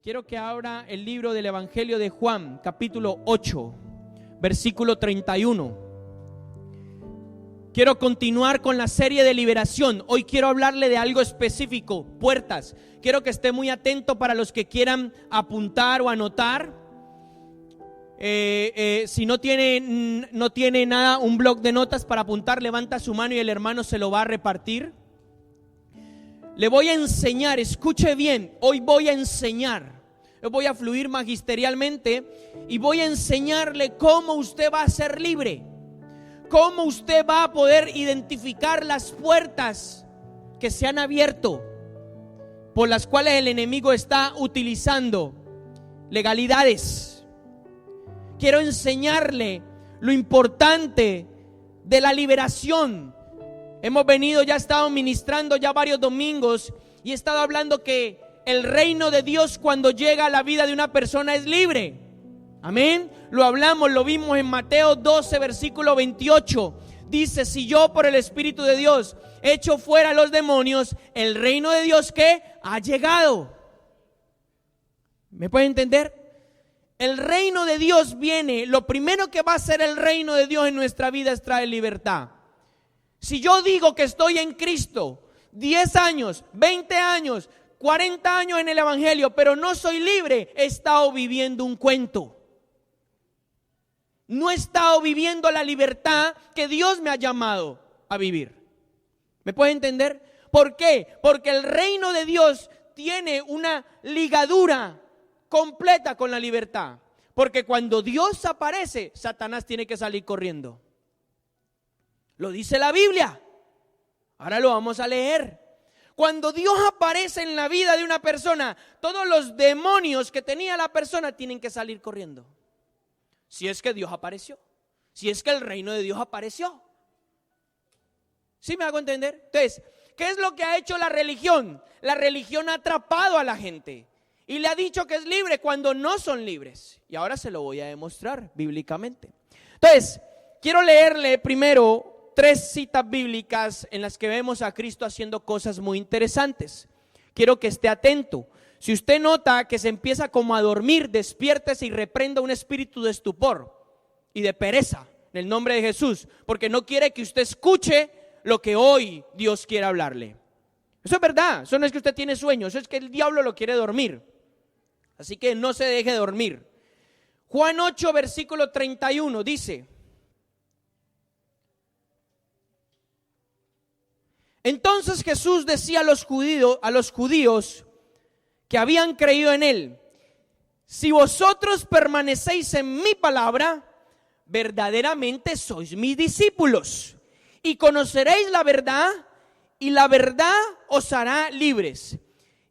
Quiero que abra el libro del Evangelio de Juan, capítulo 8, versículo 31. Quiero continuar con la serie de liberación. Hoy quiero hablarle de algo específico, puertas. Quiero que esté muy atento para los que quieran apuntar o anotar. Si no tiene nada, un bloc de notas para apuntar, levanta su mano y el hermano se lo va a repartir. Le voy a enseñar, escuche bien, hoy voy a enseñar. Yo voy a fluir magisterialmente y voy a enseñarle cómo usted va a ser libre. Cómo usted va a poder identificar las puertas que se han abierto, por las cuales el enemigo está utilizando legalidades. Quiero enseñarle lo importante de la liberación. Hemos venido, ya he estado ministrando ya varios domingos y he estado hablando que el reino de Dios cuando llega a la vida de una persona es libre. Amén. Lo hablamos, lo vimos en Mateo 12, versículo 28. Dice: si yo por el Espíritu de Dios echo fuera a los demonios, el reino de Dios ¿qué? Ha llegado. ¿Me puede entender? El reino de Dios viene. Lo primero que va a hacer el reino de Dios en nuestra vida es traer libertad. Si yo digo que estoy en Cristo 10 años, 20 años, 40 años en el Evangelio, pero no soy libre, he estado viviendo un cuento. No he estado viviendo la libertad que Dios me ha llamado a vivir. ¿Me puede entender? ¿Por qué? Porque el reino de Dios tiene una ligadura completa con la libertad. Porque cuando Dios aparece, Satanás tiene que salir corriendo. Lo dice la Biblia. Ahora lo vamos a leer. Cuando Dios aparece en la vida de una persona, todos los demonios que tenía la persona tienen que salir corriendo. Si es que Dios apareció, si es que el reino de Dios apareció. ¿Sí me hago entender? Entonces, ¿qué es lo que ha hecho la religión? La religión ha atrapado a la gente y le ha dicho que es libre cuando no son libres. Y ahora se lo voy a demostrar bíblicamente. Entonces, quiero leerle primero 3 citas bíblicas en las que vemos a Cristo haciendo cosas muy interesantes. Quiero que esté atento. Si usted nota que se empieza como a dormir, despiértese y reprenda un espíritu de estupor y de pereza en el nombre de Jesús, porque no quiere que usted escuche lo que hoy Dios quiere hablarle. Eso es verdad, eso no es que usted tiene sueño, eso es que el diablo lo quiere dormir. Así que no se deje dormir. Juan 8, versículo 31 dice: entonces Jesús decía a los judíos que habían creído en él: si vosotros permanecéis en mi palabra, verdaderamente sois mis discípulos, y conoceréis la verdad, y la verdad os hará libres.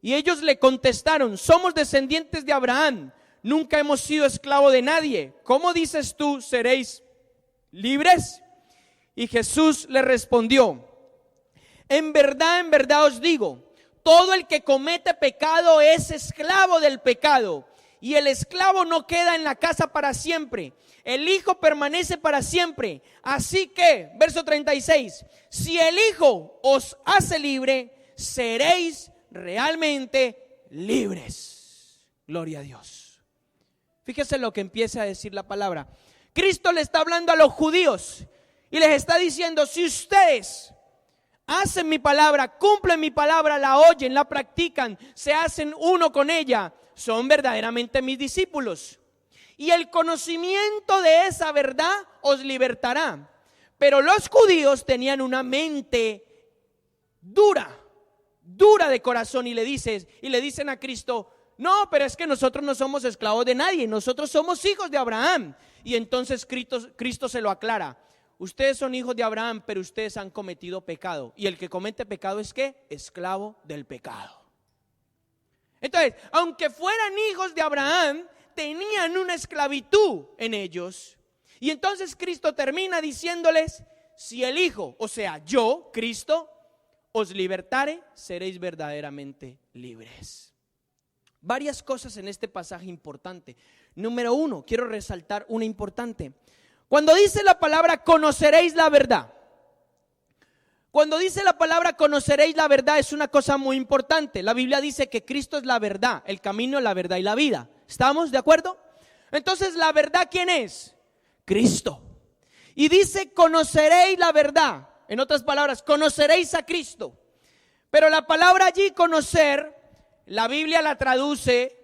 Y ellos le contestaron: somos descendientes de Abraham, nunca hemos sido esclavos de nadie. ¿Cómo dices tú, seréis libres? Y Jesús le respondió: en verdad os digo, todo el que comete pecado es esclavo del pecado, y el esclavo no queda en la casa para siempre, el Hijo permanece para siempre. Así que, verso 36, si el Hijo os hace libre, seréis realmente libres. Gloria a Dios. Fíjese lo que empieza a decir la palabra. Cristo le está hablando a los judíos y les está diciendo: si ustedes hacen mi palabra, cumplen mi palabra, la oyen, la practican, se hacen uno con ella, son verdaderamente mis discípulos. Y el conocimiento de esa verdad os libertará. Pero los judíos tenían una mente dura de corazón, y le dicen a Cristo: no, pero es que nosotros no somos esclavos de nadie, nosotros somos hijos de Abraham. Y entonces Cristo se lo aclara: ustedes son hijos de Abraham, pero ustedes han cometido pecado. Y el que comete pecado es ¿qué? Esclavo del pecado. Entonces, aunque fueran hijos de Abraham, tenían una esclavitud en ellos. Y entonces Cristo termina diciéndoles: si el Hijo, o sea yo, Cristo, os libertare, seréis verdaderamente libres. Varias cosas en este pasaje importante. Número 1, quiero resaltar una importante. Cuando dice la palabra conoceréis la verdad, Cuando dice la palabra conoceréis la verdad, es una cosa muy importante. La Biblia dice que Cristo es la verdad, el camino, la verdad y la vida. ¿Estamos de acuerdo? Entonces, ¿la verdad quién es? Cristo. Y dice conoceréis la verdad. En otras palabras, conoceréis a Cristo. Pero la palabra allí conocer, la Biblia la traduce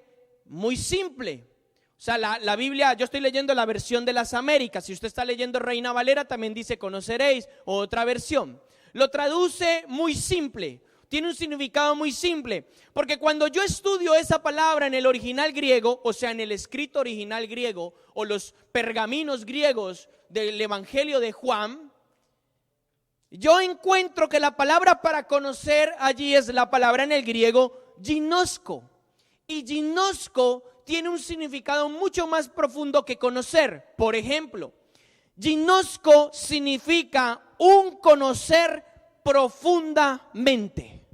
muy simple. O sea, la Biblia, yo estoy leyendo la versión de las Américas. Si usted está leyendo Reina Valera, también dice conoceréis, o otra versión. Lo traduce muy simple, tiene un significado muy simple, porque cuando yo estudio esa palabra en el original griego, o sea, en el escrito original griego, o los pergaminos griegos del Evangelio de Juan, yo encuentro que la palabra para conocer allí es la palabra en el griego ginosko, y ginosko tiene un significado mucho más profundo que conocer. Por ejemplo, ginosko significa un conocer profundamente.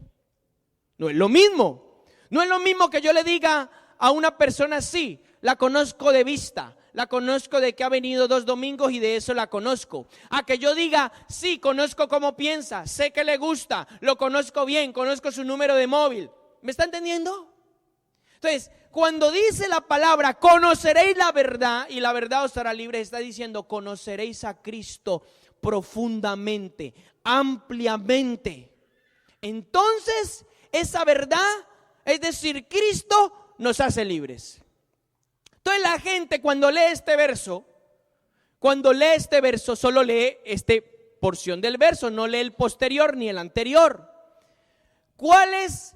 No es lo mismo. No es lo mismo que yo le diga a una persona así, la conozco de vista, la conozco de que ha venido 2 domingos y de eso la conozco. A que yo diga, sí, conozco cómo piensa, sé que le gusta, lo conozco bien, conozco su número de móvil. ¿Me está entendiendo? Entonces, cuando dice la palabra conoceréis la verdad y la verdad os hará libres, está diciendo conoceréis a Cristo profundamente, ampliamente. Entonces, esa verdad, es decir, Cristo nos hace libres. Entonces la gente cuando lee este verso, solo lee esta porción del verso, no lee el posterior ni el anterior. ¿Cuál es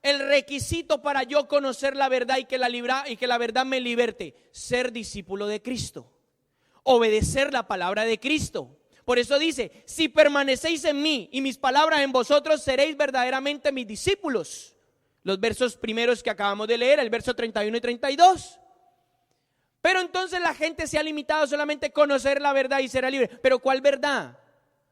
el requisito para yo conocer la verdad y que la verdad me liberte? Ser discípulo de Cristo, obedecer la palabra de Cristo. Por eso dice, si permanecéis en mí y mis palabras en vosotros, seréis verdaderamente mis discípulos. Los versos primeros que acabamos de leer, el verso 31 y 32. Pero entonces la gente se ha limitado solamente a conocer la verdad y será libre. Pero ¿cuál verdad?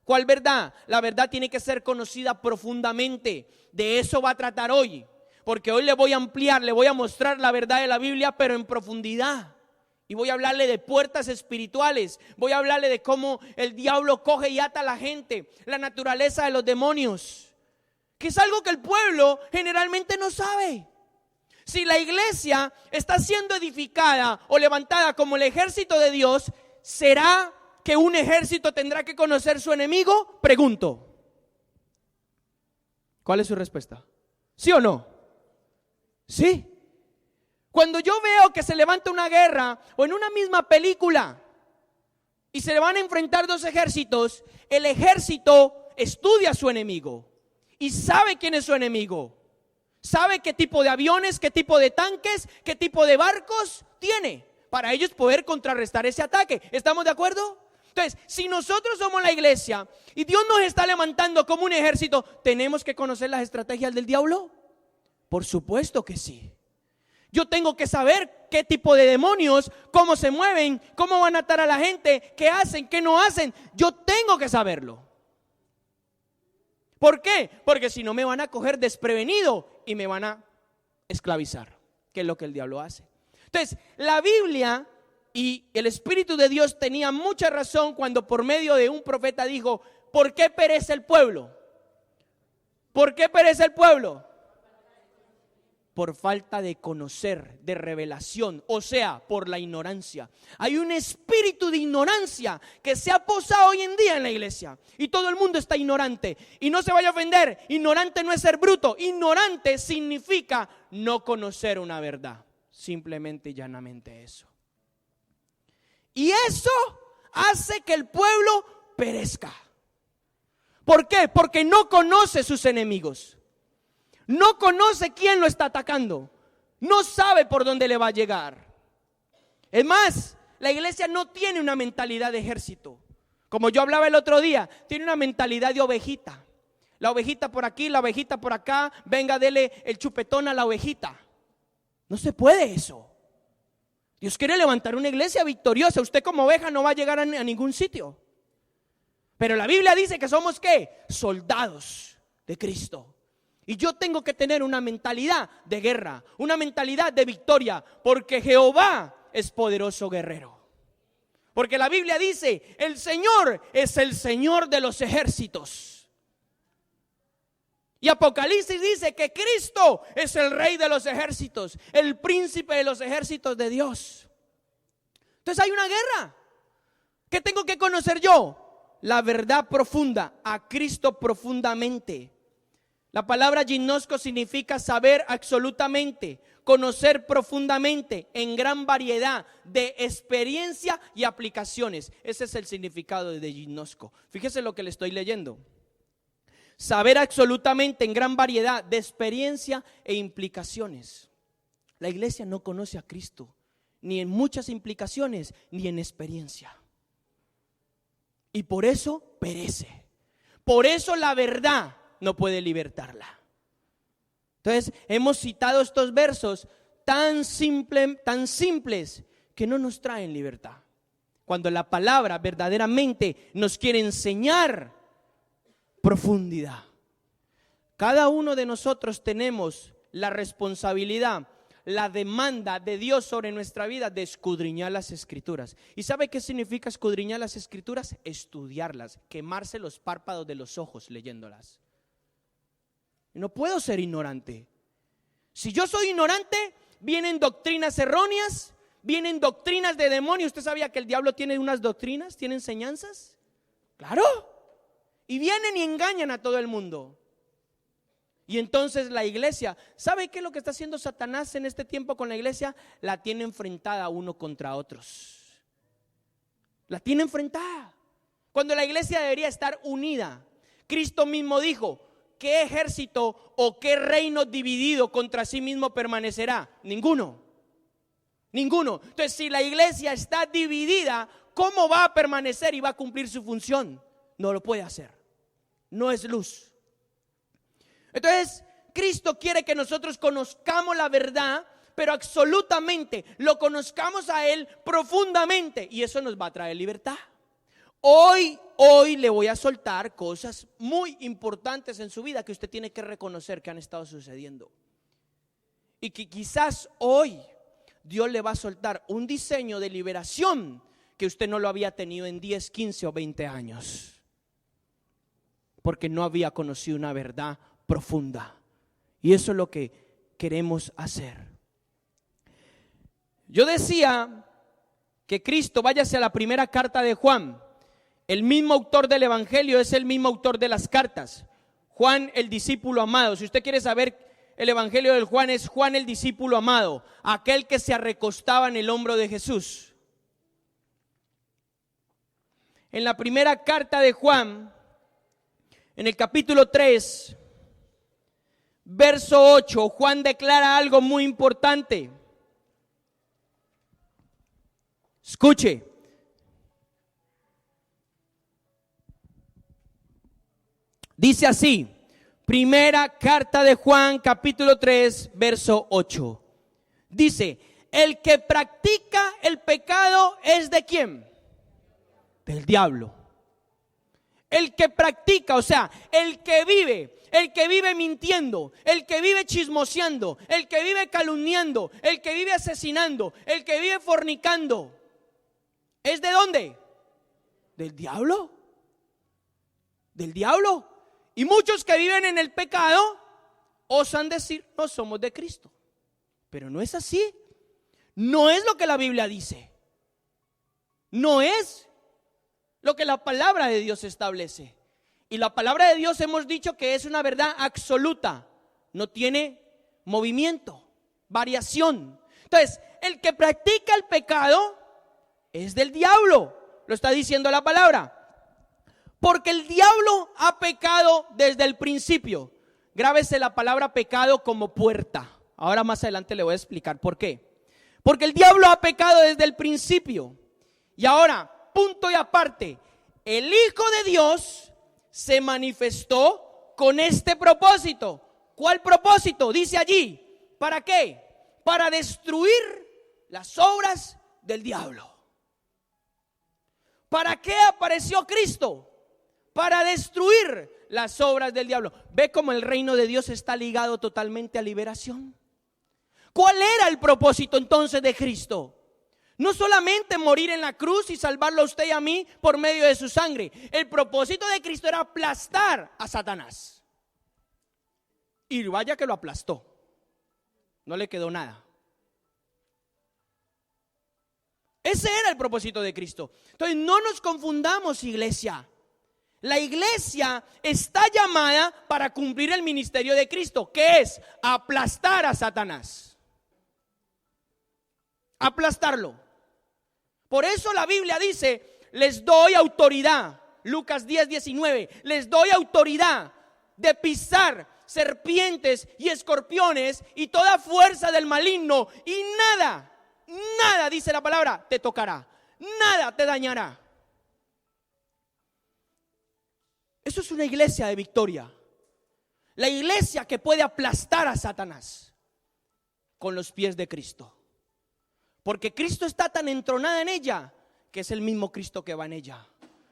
¿Cuál verdad? La verdad tiene que ser conocida profundamente. De eso va a tratar hoy. Porque hoy le voy a ampliar, le voy a mostrar la verdad de la Biblia, pero en profundidad. Y voy a hablarle de puertas espirituales. Voy a hablarle de cómo el diablo coge y ata a la gente. La naturaleza de los demonios. Que es algo que el pueblo generalmente no sabe. Si la iglesia está siendo edificada o levantada como el ejército de Dios, ¿será que un ejército tendrá que conocer su enemigo? Pregunto. ¿Cuál es su respuesta? ¿Sí o no? Sí. Cuando yo veo que se levanta una guerra o en una misma película y se le van a enfrentar 2 ejércitos, el ejército estudia a su enemigo y sabe quién es su enemigo. Sabe qué tipo de aviones, qué tipo de tanques, qué tipo de barcos tiene para ellos poder contrarrestar ese ataque. ¿Estamos de acuerdo? Entonces, si nosotros somos la iglesia y Dios nos está levantando como un ejército, ¿tenemos que conocer las estrategias del diablo? Por supuesto que sí. Yo tengo que saber qué tipo de demonios, cómo se mueven, cómo van a atar a la gente, qué hacen, qué no hacen. Yo tengo que saberlo. ¿Por qué? Porque si no me van a coger desprevenido y me van a esclavizar, que es lo que el diablo hace. Entonces, la Biblia y el Espíritu de Dios tenía mucha razón cuando por medio de un profeta dijo, ¿por qué perece el pueblo? ¿Por qué perece el pueblo? Por falta de conocer, de revelación, o sea, por la ignorancia. Hay un espíritu de ignorancia que se ha posado hoy en día en la iglesia y todo el mundo está ignorante. Y no se vaya a ofender, ignorante no es ser bruto, ignorante significa no conocer una verdad, simplemente y llanamente eso. Y eso hace que el pueblo perezca. ¿Por qué? Porque no conoce sus enemigos. No conoce quién lo está atacando. No sabe por dónde le va a llegar. Es más, la iglesia no tiene una mentalidad de ejército. Como yo hablaba el otro día, tiene una mentalidad de ovejita. La ovejita por aquí, la ovejita por acá. Venga, dele el chupetón a la ovejita. No se puede eso. Dios quiere levantar una iglesia victoriosa. Usted como oveja no va a llegar a ningún sitio. Pero la Biblia dice que somos ¿qué? Soldados de Cristo. Y yo tengo que tener una mentalidad de guerra, una mentalidad de victoria, porque Jehová es poderoso guerrero. Porque la Biblia dice, el Señor es el Señor de los ejércitos. Y Apocalipsis dice que Cristo es el rey de los ejércitos, el príncipe de los ejércitos de Dios. Entonces hay una guerra. ¿Qué tengo que conocer yo? La verdad profunda, a Cristo profundamente. La palabra ginosko significa saber absolutamente, conocer profundamente, en gran variedad de experiencia y aplicaciones. Ese es el significado de ginosko. Fíjese lo que le estoy leyendo. Saber absolutamente en gran variedad de experiencia e implicaciones. La iglesia no conoce a Cristo, ni en muchas implicaciones, ni en experiencia. Y por eso perece. Por eso la verdad no puede libertarla. Entonces hemos citado estos versos tan simples que no nos traen libertad. Cuando la palabra verdaderamente nos quiere enseñar profundidad. Cada uno de nosotros tenemos la responsabilidad, la demanda de Dios sobre nuestra vida de escudriñar las Escrituras. ¿Y sabe qué significa escudriñar las Escrituras? Estudiarlas, quemarse los párpados de los ojos leyéndolas. No puedo ser ignorante. Si yo soy ignorante, vienen doctrinas erróneas, vienen doctrinas de demonios. ¿Usted sabía que el diablo tiene unas doctrinas, tiene enseñanzas? Claro. Y vienen y engañan a todo el mundo. Y entonces la iglesia, ¿sabe qué es lo que está haciendo Satanás en este tiempo con la iglesia? La tiene enfrentada uno contra otros. La tiene enfrentada. Cuando la iglesia debería estar unida. Cristo mismo dijo: ¿qué ejército o qué reino dividido contra sí mismo permanecerá? Ninguno. Ninguno. Entonces, si la iglesia está dividida, ¿cómo va a permanecer y va a cumplir su función? No lo puede hacer. No es luz. Entonces, Cristo quiere que nosotros conozcamos la verdad, pero absolutamente lo conozcamos a Él profundamente, y eso nos va a traer libertad. Hoy le voy a soltar cosas muy importantes en su vida que usted tiene que reconocer que han estado sucediendo. Y que quizás hoy Dios le va a soltar un diseño de liberación que usted no lo había tenido en 10, 15 o 20 años. Porque no había conocido una verdad profunda. Y eso es lo que queremos hacer. Yo decía que Cristo, váyase a la primera carta de Juan. El mismo autor del evangelio es el mismo autor de las cartas. Juan, el discípulo amado. Si usted quiere saber el evangelio del Juan, es Juan el discípulo amado, aquel que se recostaba en el hombro de Jesús. En la primera carta de Juan, en el capítulo 3, verso 8, Juan declara algo muy importante. Escuche. Dice así, primera carta de Juan, capítulo 3, verso 8. Dice: el que practica el pecado es ¿de quién? Del diablo. El que practica, o sea, el que vive mintiendo, el que vive chismoseando, el que vive calumniando, el que vive asesinando, el que vive fornicando, ¿es de dónde? Del diablo. Del diablo. Y muchos que viven en el pecado osan decir: no somos de Cristo. Pero no es así. No es lo que la Biblia dice. No es lo que la palabra de Dios establece. Y la palabra de Dios hemos dicho que es una verdad absoluta. No tiene movimiento, variación. Entonces, el que practica el pecado es del diablo. Lo está diciendo la palabra. Porque el diablo ha pecado desde el principio. Grábese la palabra pecado como puerta. Ahora más adelante le voy a explicar por qué. Porque el diablo ha pecado desde el principio. Y ahora, punto y aparte, el Hijo de Dios se manifestó con este propósito. ¿Cuál propósito? Dice allí. ¿Para qué? Para destruir las obras del diablo. ¿Para qué apareció Cristo? Para destruir las obras del diablo. ¿Ve cómo el reino de Dios está ligado totalmente a liberación? ¿Cuál era el propósito entonces de Cristo? No solamente morir en la cruz y salvarlo a usted y a mí por medio de su sangre. El propósito de Cristo era aplastar a Satanás. Y vaya que lo aplastó. No le quedó nada. Ese era el propósito de Cristo. Entonces no nos confundamos, iglesia. La iglesia está llamada para cumplir el ministerio de Cristo, que es aplastar a Satanás. Aplastarlo. Por eso la Biblia dice, les doy autoridad. Lucas 10:19, les doy autoridad de pisar serpientes y escorpiones y toda fuerza del maligno, y nada, dice la palabra, te tocará, nada te dañará. Eso es una iglesia de victoria. La iglesia que puede aplastar a Satanás con los pies de Cristo. Porque Cristo está tan entronada en ella que es el mismo Cristo que va en ella.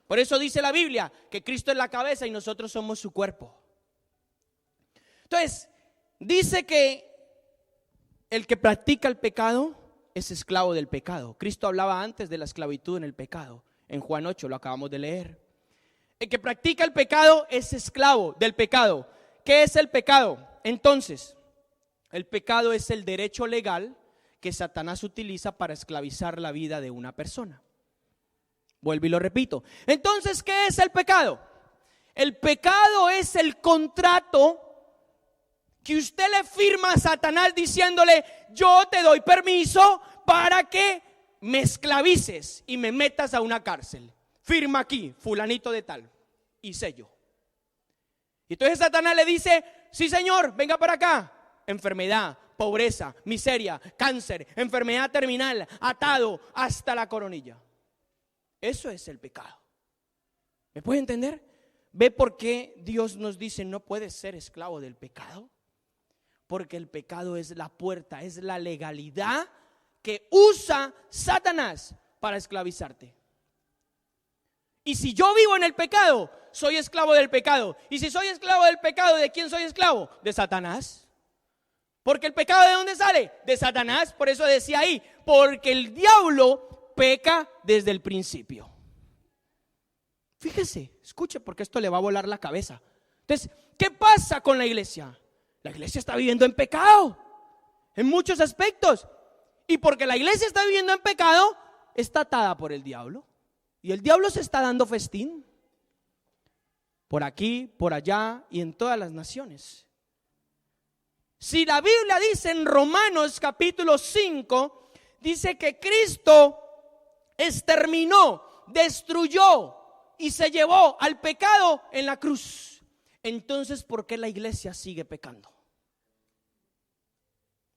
Por eso dice la Biblia que Cristo es la cabeza y nosotros somos su cuerpo. Entonces, dice que el que practica el pecado es esclavo del pecado. Cristo hablaba antes de la esclavitud en el pecado. En Juan 8 lo acabamos de leer. El que practica el pecado es esclavo del pecado. ¿Qué es el pecado? Entonces, el pecado es el derecho legal que Satanás utiliza para esclavizar la vida de una persona. Vuelvo y lo repito. Entonces, ¿qué es el pecado? El pecado es el contrato que usted le firma a Satanás diciéndole: yo te doy permiso para que me esclavices y me metas a una cárcel. Firma aquí, fulanito de tal, y sello. Y entonces Satanás le dice: sí, señor, venga para acá. Enfermedad, pobreza, miseria, cáncer, enfermedad terminal, atado hasta la coronilla. Eso es el pecado. ¿Me puede entender? ¿Ve por qué Dios nos dice no puedes ser esclavo del pecado? Porque el pecado es la puerta, es la legalidad que usa Satanás para esclavizarte. Y si yo vivo en el pecado, soy esclavo del pecado. Y si soy esclavo del pecado, ¿de quién soy esclavo? De Satanás. Porque el pecado, ¿de dónde sale? De Satanás. Por eso decía ahí, porque el diablo peca desde el principio. Fíjese, escuche, porque esto le va a volar la cabeza. Entonces, ¿qué pasa con la iglesia? La iglesia está viviendo en pecado, en muchos aspectos. Y porque la iglesia está viviendo en pecado, está atada por el diablo. Y el diablo se está dando festín. Por aquí, por allá y en todas las naciones. Si la Biblia dice en Romanos capítulo 5, dice que Cristo exterminó, destruyó y se llevó al pecado en la cruz. Entonces, ¿por qué la iglesia sigue pecando?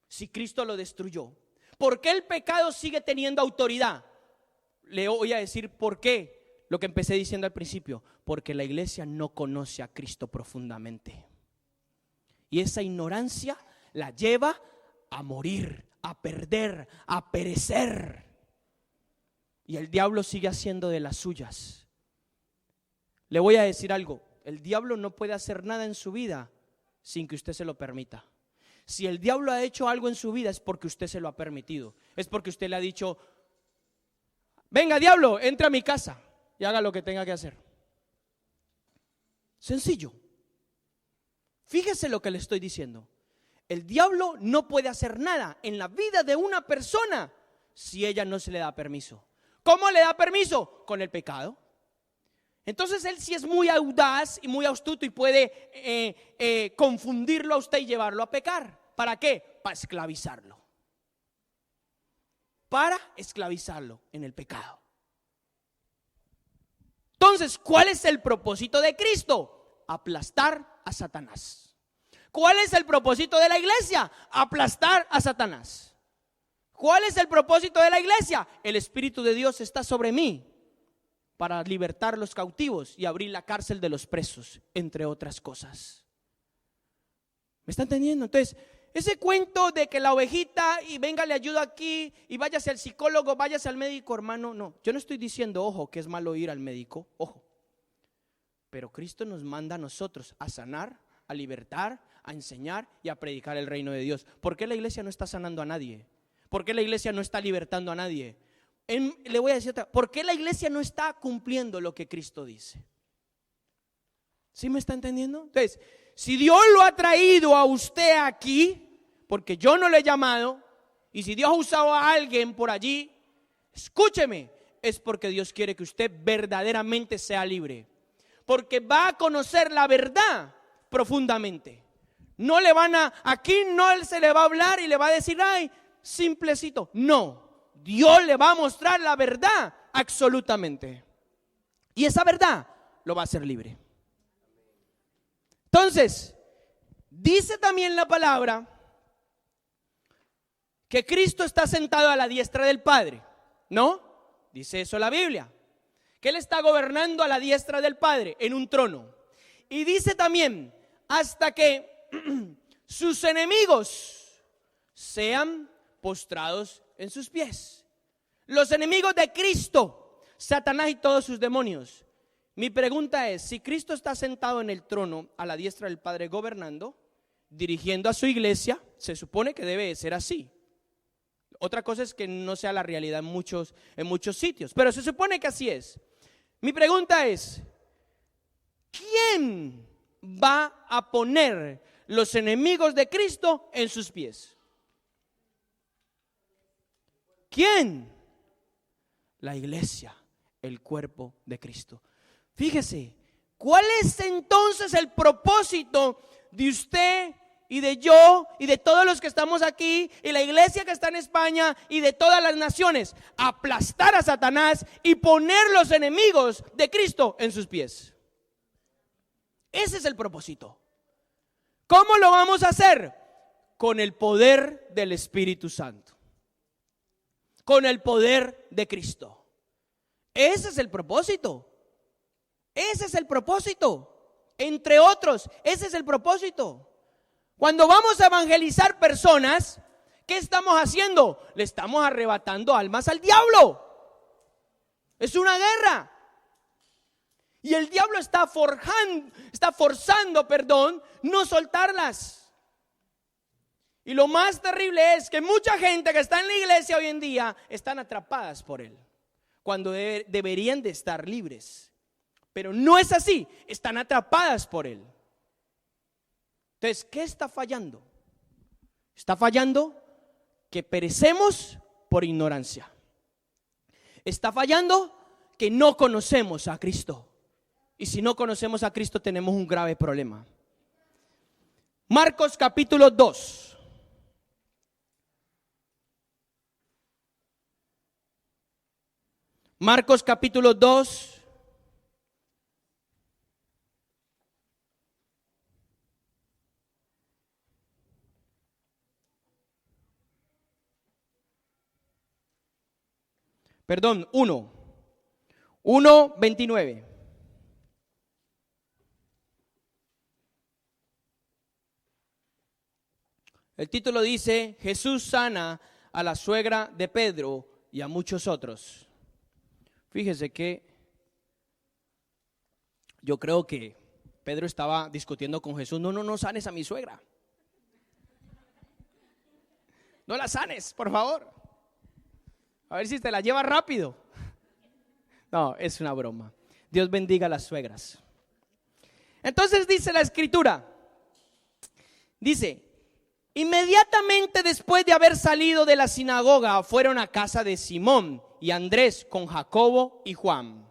Si Cristo lo destruyó, ¿por qué el pecado sigue teniendo autoridad? Le voy a decir por qué, lo que empecé diciendo al principio. Porque la iglesia no conoce a Cristo profundamente. Y esa ignorancia la lleva a morir, a perder, a perecer. Y el diablo sigue haciendo de las suyas. Le voy a decir algo. El diablo no puede hacer nada en su vida sin que usted se lo permita. Si el diablo ha hecho algo en su vida es porque usted se lo ha permitido. Es porque usted le ha dicho: venga, diablo, entre a mi casa y haga lo que tenga que hacer. Sencillo. Fíjese lo que le estoy diciendo. El diablo no puede hacer nada en la vida de una persona si ella no se le da permiso. ¿Cómo le da permiso? Con el pecado. Entonces él sí es muy audaz y muy astuto y puede confundirlo a usted y llevarlo a pecar. ¿Para qué? Para esclavizarlo. Para esclavizarlo en el pecado. Entonces, ¿cuál es el propósito de Cristo? Aplastar a Satanás. ¿Cuál es el propósito de la iglesia? Aplastar a Satanás. ¿Cuál es el propósito de la iglesia? El Espíritu de Dios está sobre mí para libertar los cautivos y abrir la cárcel de los presos, entre otras cosas. ¿Me está entendiendo? Entonces, ese cuento de que la ovejita y venga, le ayuda aquí y váyase al psicólogo, váyase al médico, hermano, no. Yo no estoy diciendo, ojo, que es malo ir al médico, ojo. Pero Cristo nos manda a nosotros a sanar, a libertar, a enseñar y a predicar el reino de Dios. ¿Por qué la iglesia no está sanando a nadie? ¿Por qué la iglesia no está libertando a nadie? Le voy a decir otra, ¿por qué la iglesia no está cumpliendo lo que Cristo dice? ¿Sí me está entendiendo? Entonces, si Dios lo ha traído a usted aquí, porque yo no le he llamado, y si Dios ha usado a alguien por allí, escúcheme, es porque Dios quiere que usted verdaderamente sea libre. Porque va a conocer la verdad profundamente. No le van a, aquí no se le va a hablar y le va a decir, ay, simplecito. No, Dios le va a mostrar la verdad absolutamente. Y esa verdad lo va a hacer libre. Entonces, dice también la palabra que Cristo está sentado a la diestra del Padre, ¿no? Dice eso la Biblia, que Él está gobernando a la diestra del Padre en un trono. Y dice también, hasta que sus enemigos sean postrados en sus pies. Los enemigos de Cristo, Satanás y todos sus demonios. Mi pregunta es, si Cristo está sentado en el trono a la diestra del Padre gobernando, dirigiendo a su iglesia, se supone que debe ser así. Otra cosa es que no sea la realidad en muchos sitios, pero se supone que así es. Mi pregunta es, ¿quién va a poner los enemigos de Cristo en sus pies? ¿Quién? La iglesia, el cuerpo de Cristo. Fíjese, ¿cuál es entonces el propósito de usted y de yo y de todos los que estamos aquí y la iglesia que está en España y de todas las naciones? Aplastar a Satanás y poner los enemigos de Cristo en sus pies. Ese es el propósito. ¿Cómo lo vamos a hacer? Con el poder del Espíritu Santo, con el poder de Cristo. Ese es el propósito. Ese es el propósito. Entre otros, ese es el propósito. Cuando vamos a evangelizar personas, ¿qué estamos haciendo? Le estamos arrebatando almas al diablo. Es una guerra. Y el diablo está forzando, no soltarlas. Y lo más terrible es que mucha gente que está en la iglesia hoy en día están atrapadas por él, cuando deberían de estar libres. Pero no es así, están atrapadas por él. Entonces, ¿qué está fallando? Está fallando que perecemos por ignorancia. Está fallando que no conocemos a Cristo. Y si no conocemos a Cristo tenemos un grave problema. Marcos capítulo 2. Marcos capítulo 2. Perdón, 1:29. El título dice, Jesús sana a la suegra de Pedro y a muchos otros. Fíjese que yo creo que Pedro estaba discutiendo con Jesús, no sanes a mi suegra. No la sanes, por favor. A ver si te la lleva rápido. No, es una broma. Dios bendiga a las suegras. Entonces dice la escritura, dice, inmediatamente después de haber salido de la sinagoga, fueron a casa de Simón y Andrés con Jacobo y Juan.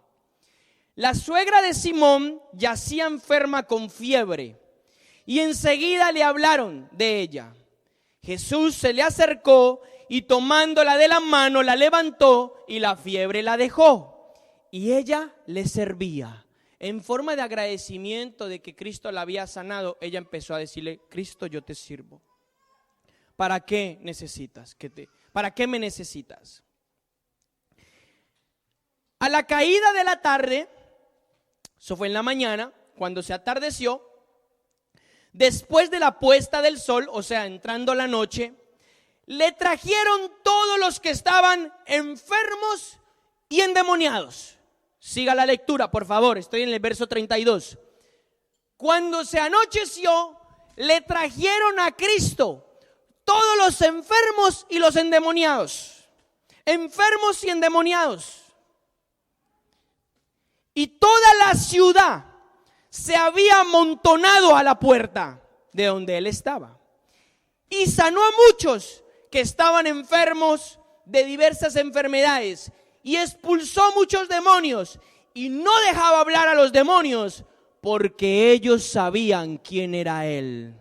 La suegra de Simón yacía enferma con fiebre y enseguida le hablaron de ella. Jesús se le acercó y tomándola de la mano la levantó y la fiebre la dejó. Y ella le servía. En forma de agradecimiento de que Cristo la había sanado, ella empezó a decirle, Cristo, yo te sirvo. ¿Para qué necesitas? ¿Para qué me necesitas? A la caída de la tarde, eso fue en la mañana, cuando se atardeció, después de la puesta del sol, o sea, entrando la noche, le trajeron todos los que estaban enfermos y endemoniados. Siga la lectura, por favor, estoy en el verso 32. Cuando se anocheció, le trajeron a Cristo todos los enfermos y los endemoniados. Enfermos y endemoniados. Y toda la ciudad se había amontonado a la puerta de donde él estaba y sanó a muchos que estaban enfermos de diversas enfermedades y expulsó muchos demonios y no dejaba hablar a los demonios porque ellos sabían quién era él.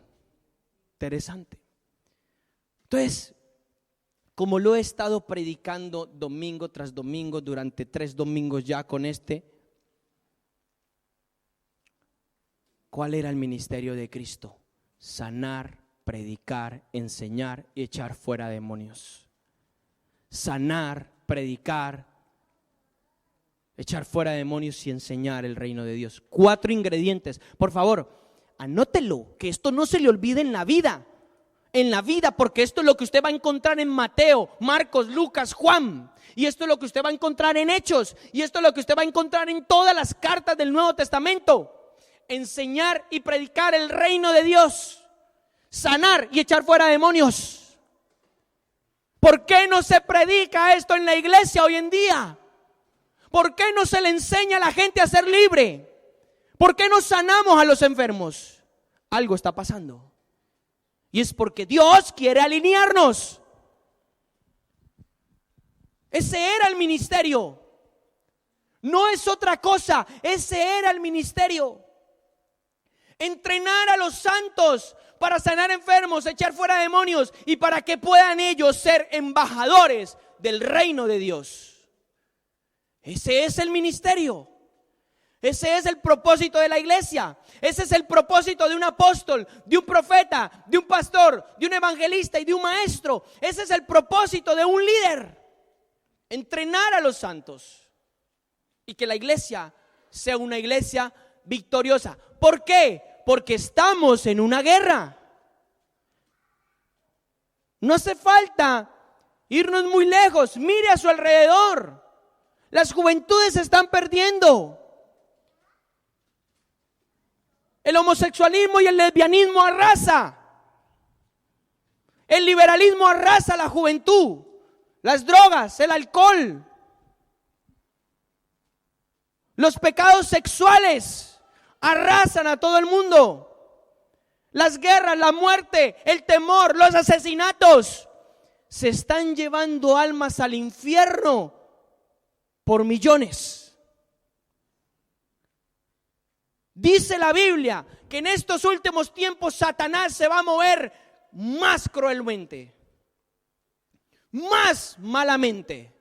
Interesante. Entonces, como lo he estado predicando domingo tras domingo durante 3 domingos ya con ¿cuál era el ministerio de Cristo? Sanar, predicar, enseñar y echar fuera demonios. Sanar, predicar, echar fuera demonios y enseñar el reino de Dios. 4 ingredientes. Por favor, anótelo, que esto no se le olvide en la vida. En la vida, porque esto es lo que usted va a encontrar en Mateo, Marcos, Lucas, Juan. Y esto es lo que usted va a encontrar en Hechos. Y esto es lo que usted va a encontrar en todas las cartas del Nuevo Testamento. Enseñar y predicar el reino de Dios. Sanar y echar fuera demonios. ¿Por qué no se predica esto en la iglesia hoy en día? ¿Por qué no se le enseña a la gente a ser libre? ¿Por qué no sanamos a los enfermos? Algo está pasando. Y es porque Dios quiere alinearnos. Ese era el ministerio. No es otra cosa. Ese era el ministerio. Entrenar a los santos para sanar enfermos, echar fuera demonios y para que puedan ellos ser embajadores del reino de Dios. Ese es el ministerio. Ese es el propósito de la iglesia. Ese es el propósito de un apóstol, de un profeta, de un pastor, de un evangelista y de un maestro. Ese es el propósito de un líder. Entrenar a los santos y que la iglesia sea una iglesia victoriosa. ¿Por qué? Porque estamos en una guerra. No hace falta irnos muy lejos. Mire a su alrededor. Las juventudes se están perdiendo. El homosexualismo y el lesbianismo arrasa. El liberalismo arrasa a la juventud. Las drogas, el alcohol, los pecados sexuales arrasan a todo el mundo. Las guerras, la muerte, el temor, los asesinatos se están llevando almas al infierno por millones. Dice la Biblia que en estos últimos tiempos Satanás se va a mover más cruelmente, más malamente,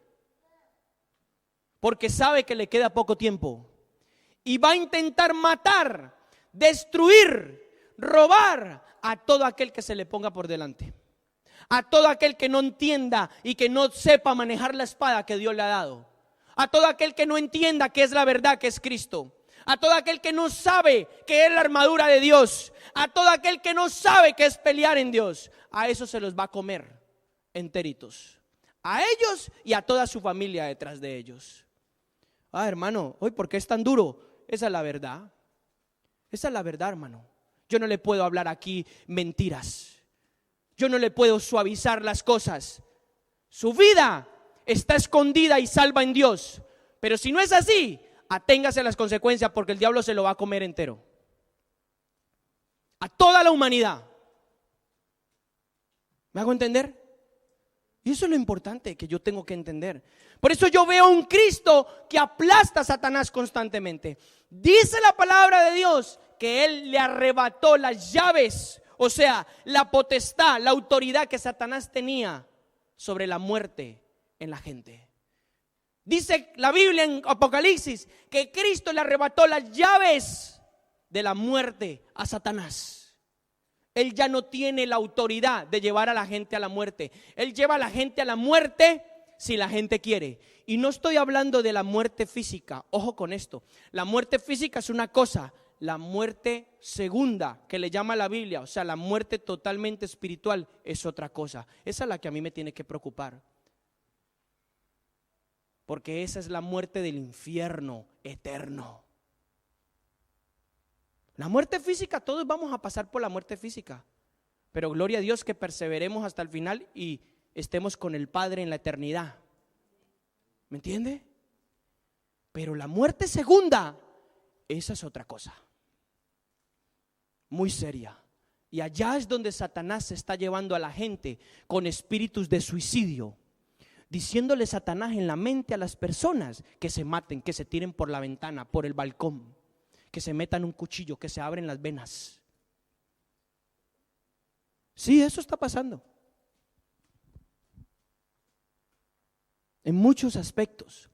porque sabe que le queda poco tiempo y va a intentar matar, destruir, robar a todo aquel que se le ponga por delante, a todo aquel que no entienda y que no sepa manejar la espada que Dios le ha dado, a todo aquel que no entienda que es la verdad, que es Cristo, a todo aquel que no sabe qué es la armadura de Dios, a todo aquel que no sabe qué es pelear en Dios, a eso se los va a comer enteritos, a ellos y a toda su familia detrás de ellos. Hermano, hoy ¿por qué es tan duro? Esa es la verdad. Esa es la verdad, hermano. Yo no le puedo hablar aquí mentiras. Yo no le puedo suavizar las cosas. Su vida está escondida y salva en Dios. Pero si no es así, aténgase a las consecuencias, porque el diablo se lo va a comer entero. A toda la humanidad. ¿Me hago entender? Y eso es lo importante que yo tengo que entender. Por eso yo veo un Cristo que aplasta a Satanás constantemente. Dice la palabra de Dios que Él le arrebató las llaves, o sea, la potestad, la autoridad que Satanás tenía sobre la muerte en la gente. Dice la Biblia en Apocalipsis que Cristo le arrebató las llaves de la muerte a Satanás. Él ya no tiene la autoridad de llevar a la gente a la muerte. Él lleva a la gente a la muerte si la gente quiere. Y no estoy hablando de la muerte física. Ojo con esto. La muerte física es una cosa. La muerte segunda, que le llama la Biblia, o sea, la muerte totalmente espiritual, es otra cosa. Esa es la que a mí me tiene que preocupar. Porque esa es la muerte del infierno eterno. La muerte física, todos vamos a pasar por la muerte física, pero gloria a Dios que perseveremos hasta el final y estemos con el Padre en la eternidad. ¿Me entiende? Pero la muerte segunda, esa es otra cosa. muy seria. Y allá es donde Satanás se está llevando a la gente con espíritus de suicidio, diciéndole Satanás en la mente a las personas que se maten, que se tiren por la ventana, por el balcón, que se metan un cuchillo, que se abren las venas. Sí, eso está pasando. En muchos aspectos.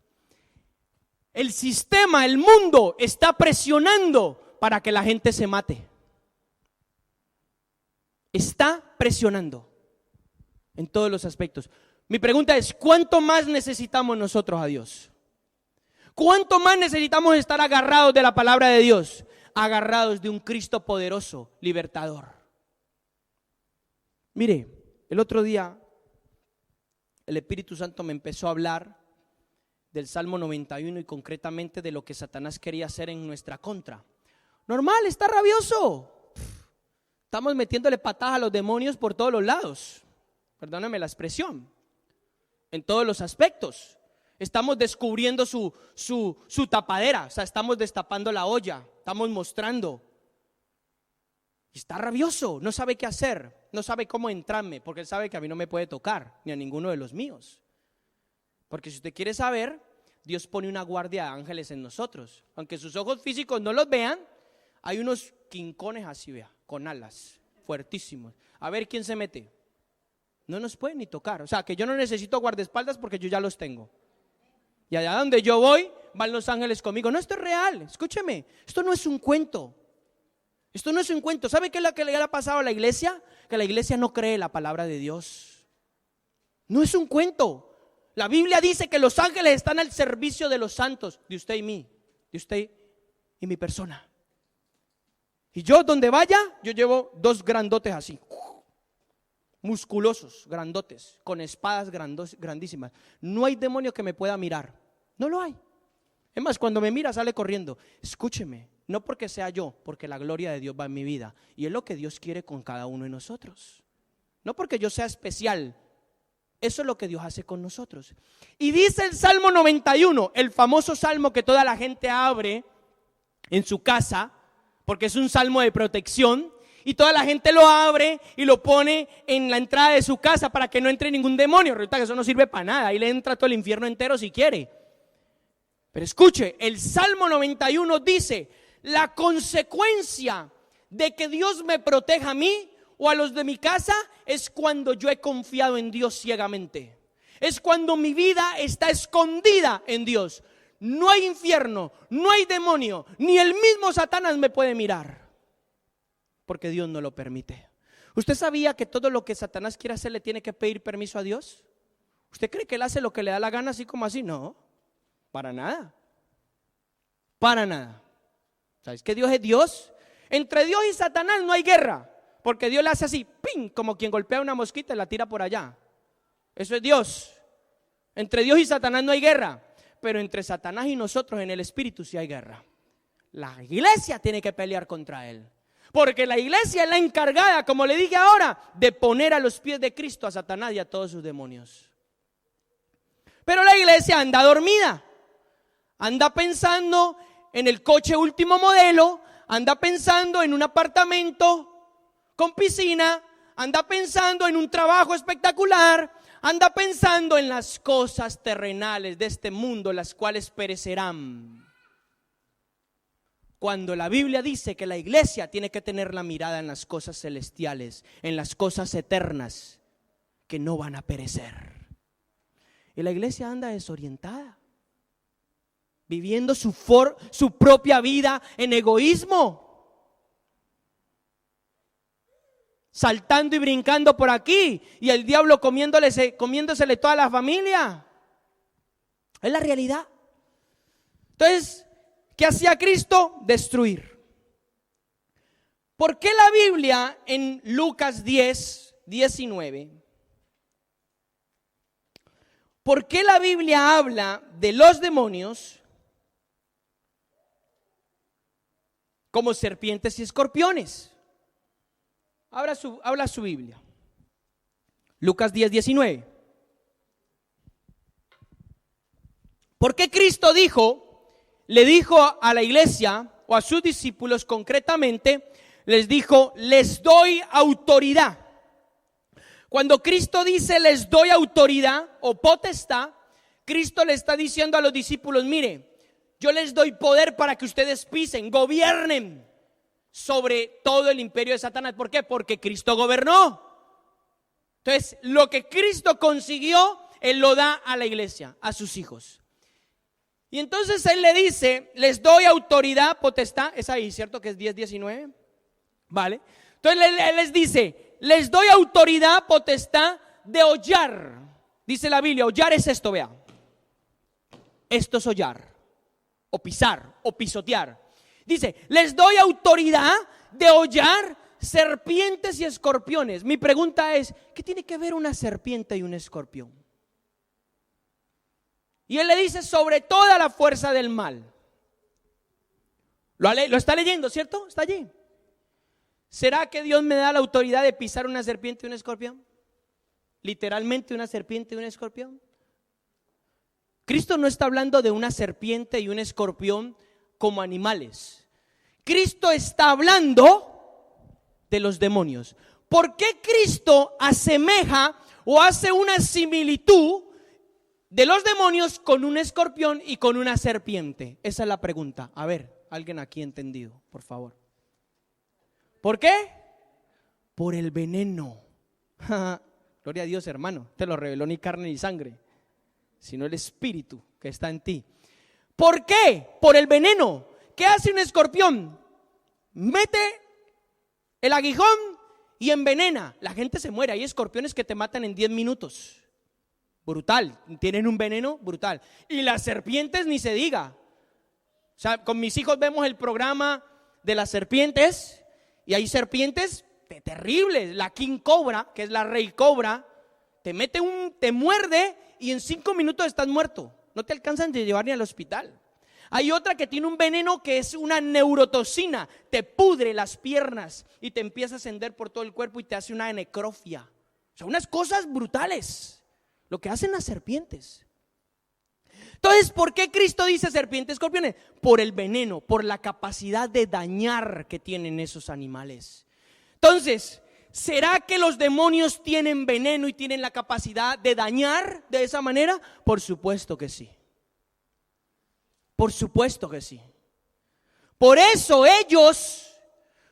El sistema, el mundo está presionando para que la gente se mate. Está presionando en todos los aspectos. Mi pregunta es, ¿cuánto más necesitamos nosotros a Dios? ¿Cuánto más necesitamos estar agarrados de la palabra de Dios? Agarrados de un Cristo poderoso, libertador. Mire, el otro día el Espíritu Santo me empezó a hablar del Salmo 91 y concretamente de lo que Satanás quería hacer en nuestra contra. Normal, está rabioso. Estamos metiéndole patadas a los demonios por todos los lados. Perdóname la expresión. En todos los aspectos. Estamos descubriendo su tapadera. O sea, estamos destapando la olla. Estamos mostrando. Y está rabioso. No sabe qué hacer. No sabe cómo entrarme. Porque él sabe que a mí no me puede tocar. Ni a ninguno de los míos. Porque si usted quiere saber, Dios pone una guardia de ángeles en nosotros. Aunque sus ojos físicos no los vean, hay unos quincones así, vea, con alas fuertísimos. A ver quién se mete. No nos pueden ni tocar. O sea, que yo no necesito guardaespaldas porque yo ya los tengo. Y allá donde yo voy, van los ángeles conmigo. No, esto es real. Escúcheme, esto no es un cuento. Esto no es un cuento. ¿Sabe qué es lo que le ha pasado a la iglesia? Que la iglesia no cree la palabra de Dios. No es un cuento. La Biblia dice que los ángeles están al servicio de los santos, de usted y mí, de usted y mi persona. Y yo donde vaya, yo llevo dos grandotes así, musculosos, grandotes, con espadas grandísimas. No hay demonio que me pueda mirar, no lo hay. Es más, cuando me mira sale corriendo. Escúcheme, no porque sea yo, porque la gloria de Dios va en mi vida. Y es lo que Dios quiere con cada uno de nosotros. No porque yo sea especial. Eso es lo que Dios hace con nosotros. Y dice el Salmo 91, el famoso salmo que toda la gente abre en su casa, porque es un salmo de protección, y toda la gente lo abre y lo pone en la entrada de su casa para que no entre ningún demonio. Resulta que eso no sirve para nada, ahí le entra todo el infierno entero si quiere. Pero escuche, el Salmo 91 dice, la consecuencia de que Dios me proteja a mí o a los de mi casa es cuando yo he confiado en Dios ciegamente. Es cuando mi vida está escondida en Dios. No hay infierno, no hay demonio, ni el mismo Satanás me puede mirar, porque Dios no lo permite. ¿Usted sabía que todo lo que Satanás quiere hacer le tiene que pedir permiso a Dios? ¿Usted cree que él hace lo que le da la gana así como así? No, para nada. Para nada. ¿Sabes que Dios es Dios? Entre Dios y Satanás no hay guerra, porque Dios le hace así, ¡ping!, como quien golpea una mosquita y la tira por allá. Eso es Dios. Entre Dios y Satanás no hay guerra, pero entre Satanás y nosotros en el espíritu sí hay guerra. La iglesia tiene que pelear contra él, porque la iglesia es la encargada, como le dije ahora, de poner a los pies de Cristo a Satanás y a todos sus demonios. Pero la iglesia anda dormida, anda pensando en el coche último modelo, anda pensando en un apartamento con piscina, anda pensando en un trabajo espectacular, anda pensando en las cosas terrenales de este mundo, las cuales perecerán. Cuando la Biblia dice que la iglesia tiene que tener la mirada en las cosas celestiales, en las cosas eternas, que no van a perecer. Y la iglesia anda desorientada, viviendo su propia vida en egoísmo, saltando y brincando por aquí, y el diablo comiéndosele toda la familia. Es la realidad. Entonces, ¿qué hacía Cristo? Destruir. ¿Por qué la Biblia en Lucas 10, 19? ¿Por qué la Biblia habla de los demonios como serpientes y escorpiones? Habla su Biblia. Lucas 10, 19. ¿Por qué Cristo le dijo a la iglesia o a sus discípulos concretamente, les dijo, les doy autoridad. Cuando Cristo dice les doy autoridad o potestad, Cristo le está diciendo a los discípulos, mire, yo les doy poder para que ustedes pisen, gobiernen sobre todo el imperio de Satanás. ¿Por qué? Porque Cristo gobernó. Entonces, lo que Cristo consiguió, Él lo da a la iglesia, a sus hijos. Y entonces Él le dice, les doy autoridad, potestad, es ahí, ¿cierto? Que es 10:19, ¿vale? Entonces Él les dice, les doy autoridad, potestad de hollar. Dice la Biblia, hollar es esto, vea. Esto es hollar, o pisar, o pisotear. Dice, les doy autoridad de hollar serpientes y escorpiones. Mi pregunta es, ¿qué tiene que ver una serpiente y un escorpión? Y Él le dice, sobre toda la fuerza del mal. Lo está leyendo, ¿cierto? Está allí. ¿Será que Dios me da la autoridad de pisar una serpiente y un escorpión? Literalmente una serpiente y un escorpión. Cristo no está hablando de una serpiente y un escorpión como animales. Cristo está hablando de los demonios. ¿Por qué Cristo asemeja o hace una similitud de los demonios con un escorpión y con una serpiente? Esa es la pregunta. A ver, alguien aquí entendido, por favor. ¿Por qué? Por el veneno. Gloria a Dios, hermano. Te lo reveló ni carne ni sangre, sino el espíritu que está en ti. ¿Por qué? Por el veneno. ¿Qué hace un escorpión? Mete el aguijón y envenena. La gente se muere. Hay escorpiones que te matan en 10 minutos. Brutal. Tienen un veneno brutal. Y las serpientes ni se diga. O sea, con mis hijos vemos el programa de las serpientes y hay serpientes terribles. La King Cobra, que es la Rey Cobra, te muerde y en 5 minutos estás muerto. No te alcanzan de llevar ni al hospital. Hay otra que tiene un veneno que es una neurotoxina, te pudre las piernas y te empieza a ascender por todo el cuerpo y te hace una necrofia. O sea, unas cosas brutales, lo que hacen las serpientes. Entonces, ¿por qué Cristo dice serpientes, escorpiones? Por el veneno, por la capacidad de dañar que tienen esos animales. Entonces, ¿será que los demonios tienen veneno y tienen la capacidad de dañar de esa manera? Por supuesto que sí. Por supuesto que sí. Por eso ellos,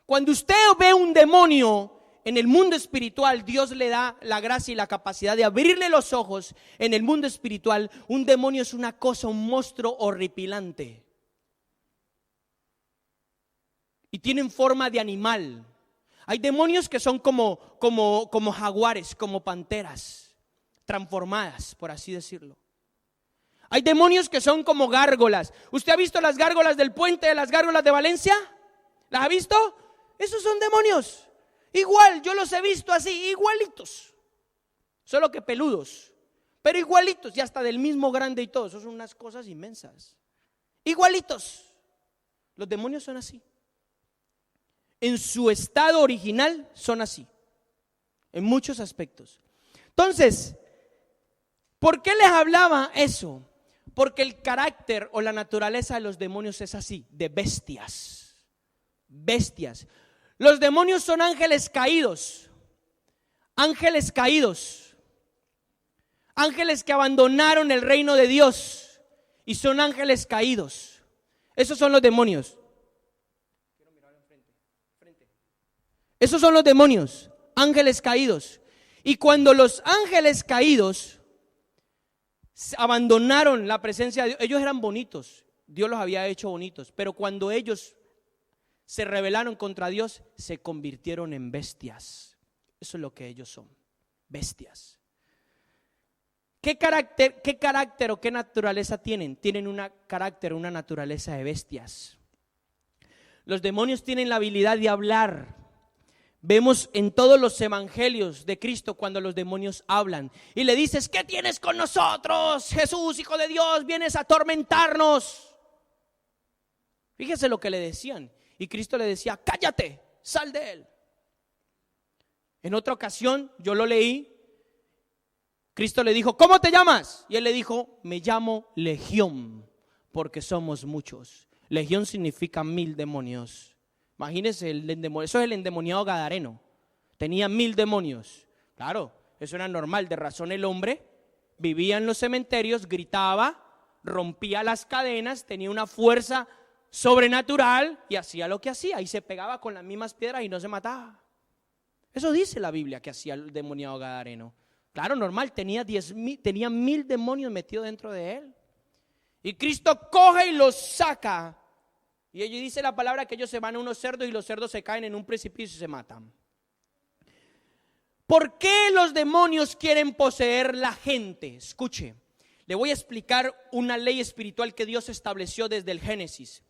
cuando usted ve un demonio en el mundo espiritual, Dios le da la gracia y la capacidad de abrirle los ojos. En el mundo espiritual, un demonio es una cosa, un monstruo horripilante. Y tienen forma de animal. Hay demonios que son como jaguares, como panteras, transformadas, por así decirlo. Hay demonios que son como gárgolas. ¿Usted ha visto las gárgolas del puente de las gárgolas de Valencia? ¿Las ha visto? Esos son demonios. Igual, yo los he visto así, igualitos. Solo que peludos, pero igualitos y hasta del mismo grande y todo. Eso son unas cosas inmensas. Igualitos. Los demonios son así. En su estado original son así. En muchos aspectos. Entonces, ¿por qué les hablaba eso? Porque el carácter o la naturaleza de los demonios es así, de bestias. Bestias. Los demonios son ángeles caídos. Ángeles caídos. Ángeles que abandonaron el reino de Dios y son ángeles caídos. Esos son los demonios. Esos son los demonios, ángeles caídos. Y cuando los ángeles caídos abandonaron la presencia de Dios, ellos eran bonitos, Dios los había hecho bonitos, pero cuando ellos se rebelaron contra Dios, se convirtieron en bestias. Eso es lo que ellos son, bestias. ¿Qué carácter o qué naturaleza tienen? Tienen un carácter, una naturaleza de bestias. Los demonios tienen la habilidad de hablar. Vemos en todos los evangelios de Cristo cuando los demonios hablan y le dices, ¿qué tienes con nosotros? Jesús, Hijo de Dios, vienes a atormentarnos. Fíjese lo que le decían. Y Cristo le decía, cállate, sal de él. En otra ocasión, yo lo leí, Cristo le dijo, ¿cómo te llamas? Y él le dijo, me llamo Legión, porque somos muchos. Legión significa 1000 demonios. Imagínense, eso es el endemoniado gadareno. Tenía 1000 demonios. Claro, eso era normal. De razón el hombre vivía en los cementerios, gritaba, rompía las cadenas, tenía una fuerza sobrenatural y hacía lo que hacía. Y se pegaba con las mismas piedras y no se mataba. Eso dice la Biblia que hacía el endemoniado gadareno. Claro, normal, tenía 1000 demonios metidos dentro de él. Y Cristo coge y los saca. Y allí dice la palabra que ellos se van a unos cerdos y los cerdos se caen en un precipicio y se matan. ¿Por qué los demonios quieren poseer la gente? Escuche, le voy a explicar una ley espiritual que Dios estableció desde el Génesis.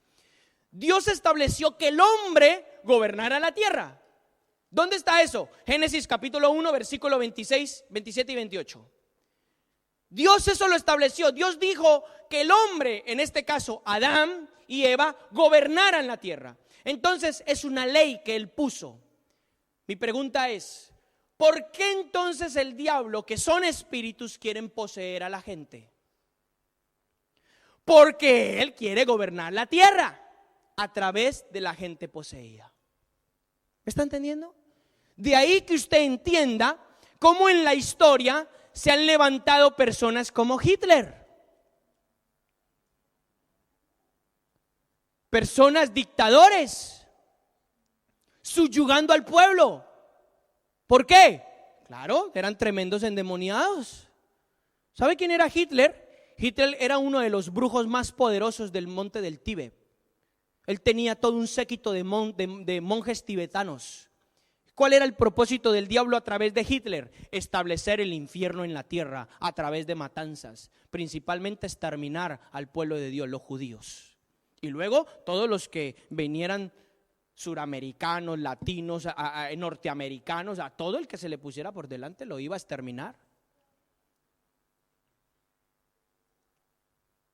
Dios estableció que el hombre gobernara la tierra. ¿Dónde está eso? Génesis capítulo 1, versículo 26, 27 y 28. Dios eso lo estableció. Dios dijo que el hombre, en este caso Adán y Eva, gobernaran la tierra. Entonces es una ley que Él puso. Mi pregunta es, ¿por qué entonces el diablo, que son espíritus, quieren poseer a la gente? Porque él quiere gobernar la tierra a través de la gente poseída. ¿Me está entendiendo? De ahí que usted entienda cómo en la historia se han levantado personas como Hitler. Personas dictadores, subyugando al pueblo. ¿Por qué? Claro, eran tremendos endemoniados. ¿Sabe quién era Hitler? Hitler era uno de los brujos más poderosos del monte del Tíbet. Él tenía todo un séquito de monjes tibetanos. ¿Cuál era el propósito del diablo a través de Hitler? Establecer el infierno en la tierra a través de matanzas, principalmente exterminar al pueblo de Dios, los judíos. Y luego todos los que vinieran, suramericanos, latinos, norteamericanos, a todo el que se le pusiera por delante lo iba a exterminar.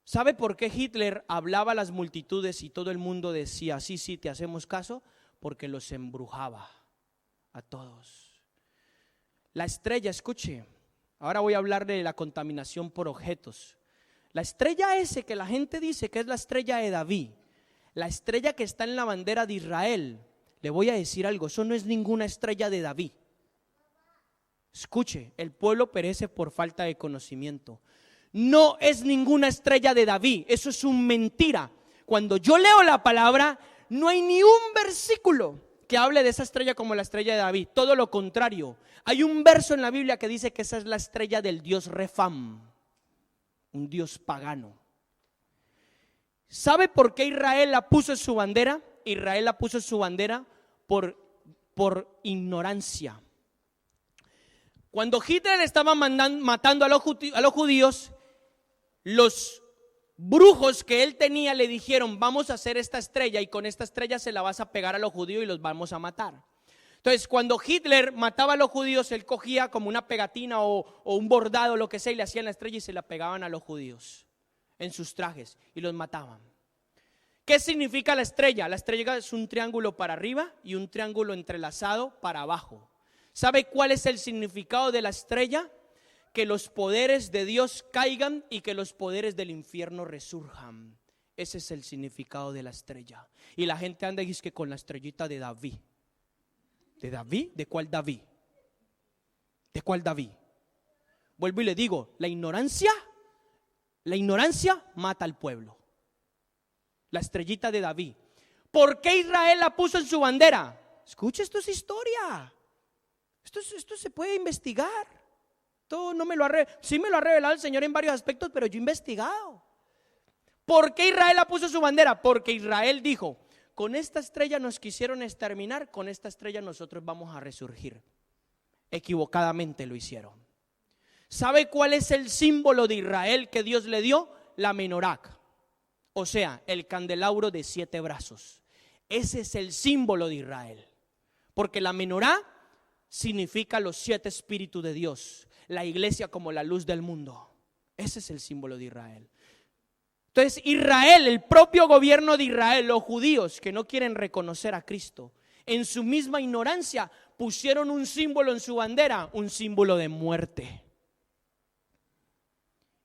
¿Sabe por qué Hitler hablaba a las multitudes y todo el mundo decía, sí, sí, te hacemos caso? Porque los embrujaba a todos. La estrella, escuche, ahora voy a hablar de la contaminación por objetos. La estrella ese que la gente dice que es la estrella de David, la estrella que está en la bandera de Israel, le voy a decir algo, eso no es ninguna estrella de David. Escuche, el pueblo perece por falta de conocimiento. No es ninguna estrella de David, eso es una mentira. Cuando yo leo la palabra, no hay ni un versículo que hable de esa estrella como la estrella de David. Todo lo contrario, hay un verso en la Biblia que dice que esa es la estrella del dios Refam, un dios pagano. ¿Sabe por qué Israel la puso en su bandera? Israel la puso en su bandera por ignorancia. Cuando Hitler estaba matando a los judíos, los brujos que él tenía le dijeron, vamos a hacer esta estrella y con esta estrella se la vas a pegar a los judíos y los vamos a matar. Entonces cuando Hitler mataba a los judíos, él cogía como una pegatina o un bordado, lo que sea, y le hacían la estrella y se la pegaban a los judíos en sus trajes y los mataban. ¿Qué significa la estrella? La estrella es un triángulo para arriba y un triángulo entrelazado para abajo. ¿Sabe cuál es el significado de la estrella? Que los poderes de Dios caigan y que los poderes del infierno resurjan. Ese es el significado de la estrella. Y la gente anda y dice que con la estrellita de David. ¿De David? ¿De cuál David? ¿De cuál David? Vuelvo y le digo, la ignorancia mata al pueblo. La estrellita de David. ¿Por qué Israel la puso en su bandera? Escuche, esto es historia. Esto se puede investigar. Esto no me lo sí me lo ha revelado el Señor en varios aspectos, pero yo he investigado. ¿Por qué Israel la puso en su bandera? Porque Israel dijo, con esta estrella nos quisieron exterminar, con esta estrella nosotros vamos a resurgir. Equivocadamente lo hicieron. ¿Sabe cuál es el símbolo de Israel que Dios le dio? La menorá, o sea, el candelabro de 7 brazos. Ese es el símbolo de Israel. Porque la menorá significa los 7 espíritus de Dios, la iglesia como la luz del mundo. Ese es el símbolo de Israel. Entonces Israel, el propio gobierno de Israel, los judíos que no quieren reconocer a Cristo, en su misma ignorancia pusieron un símbolo en su bandera, un símbolo de muerte.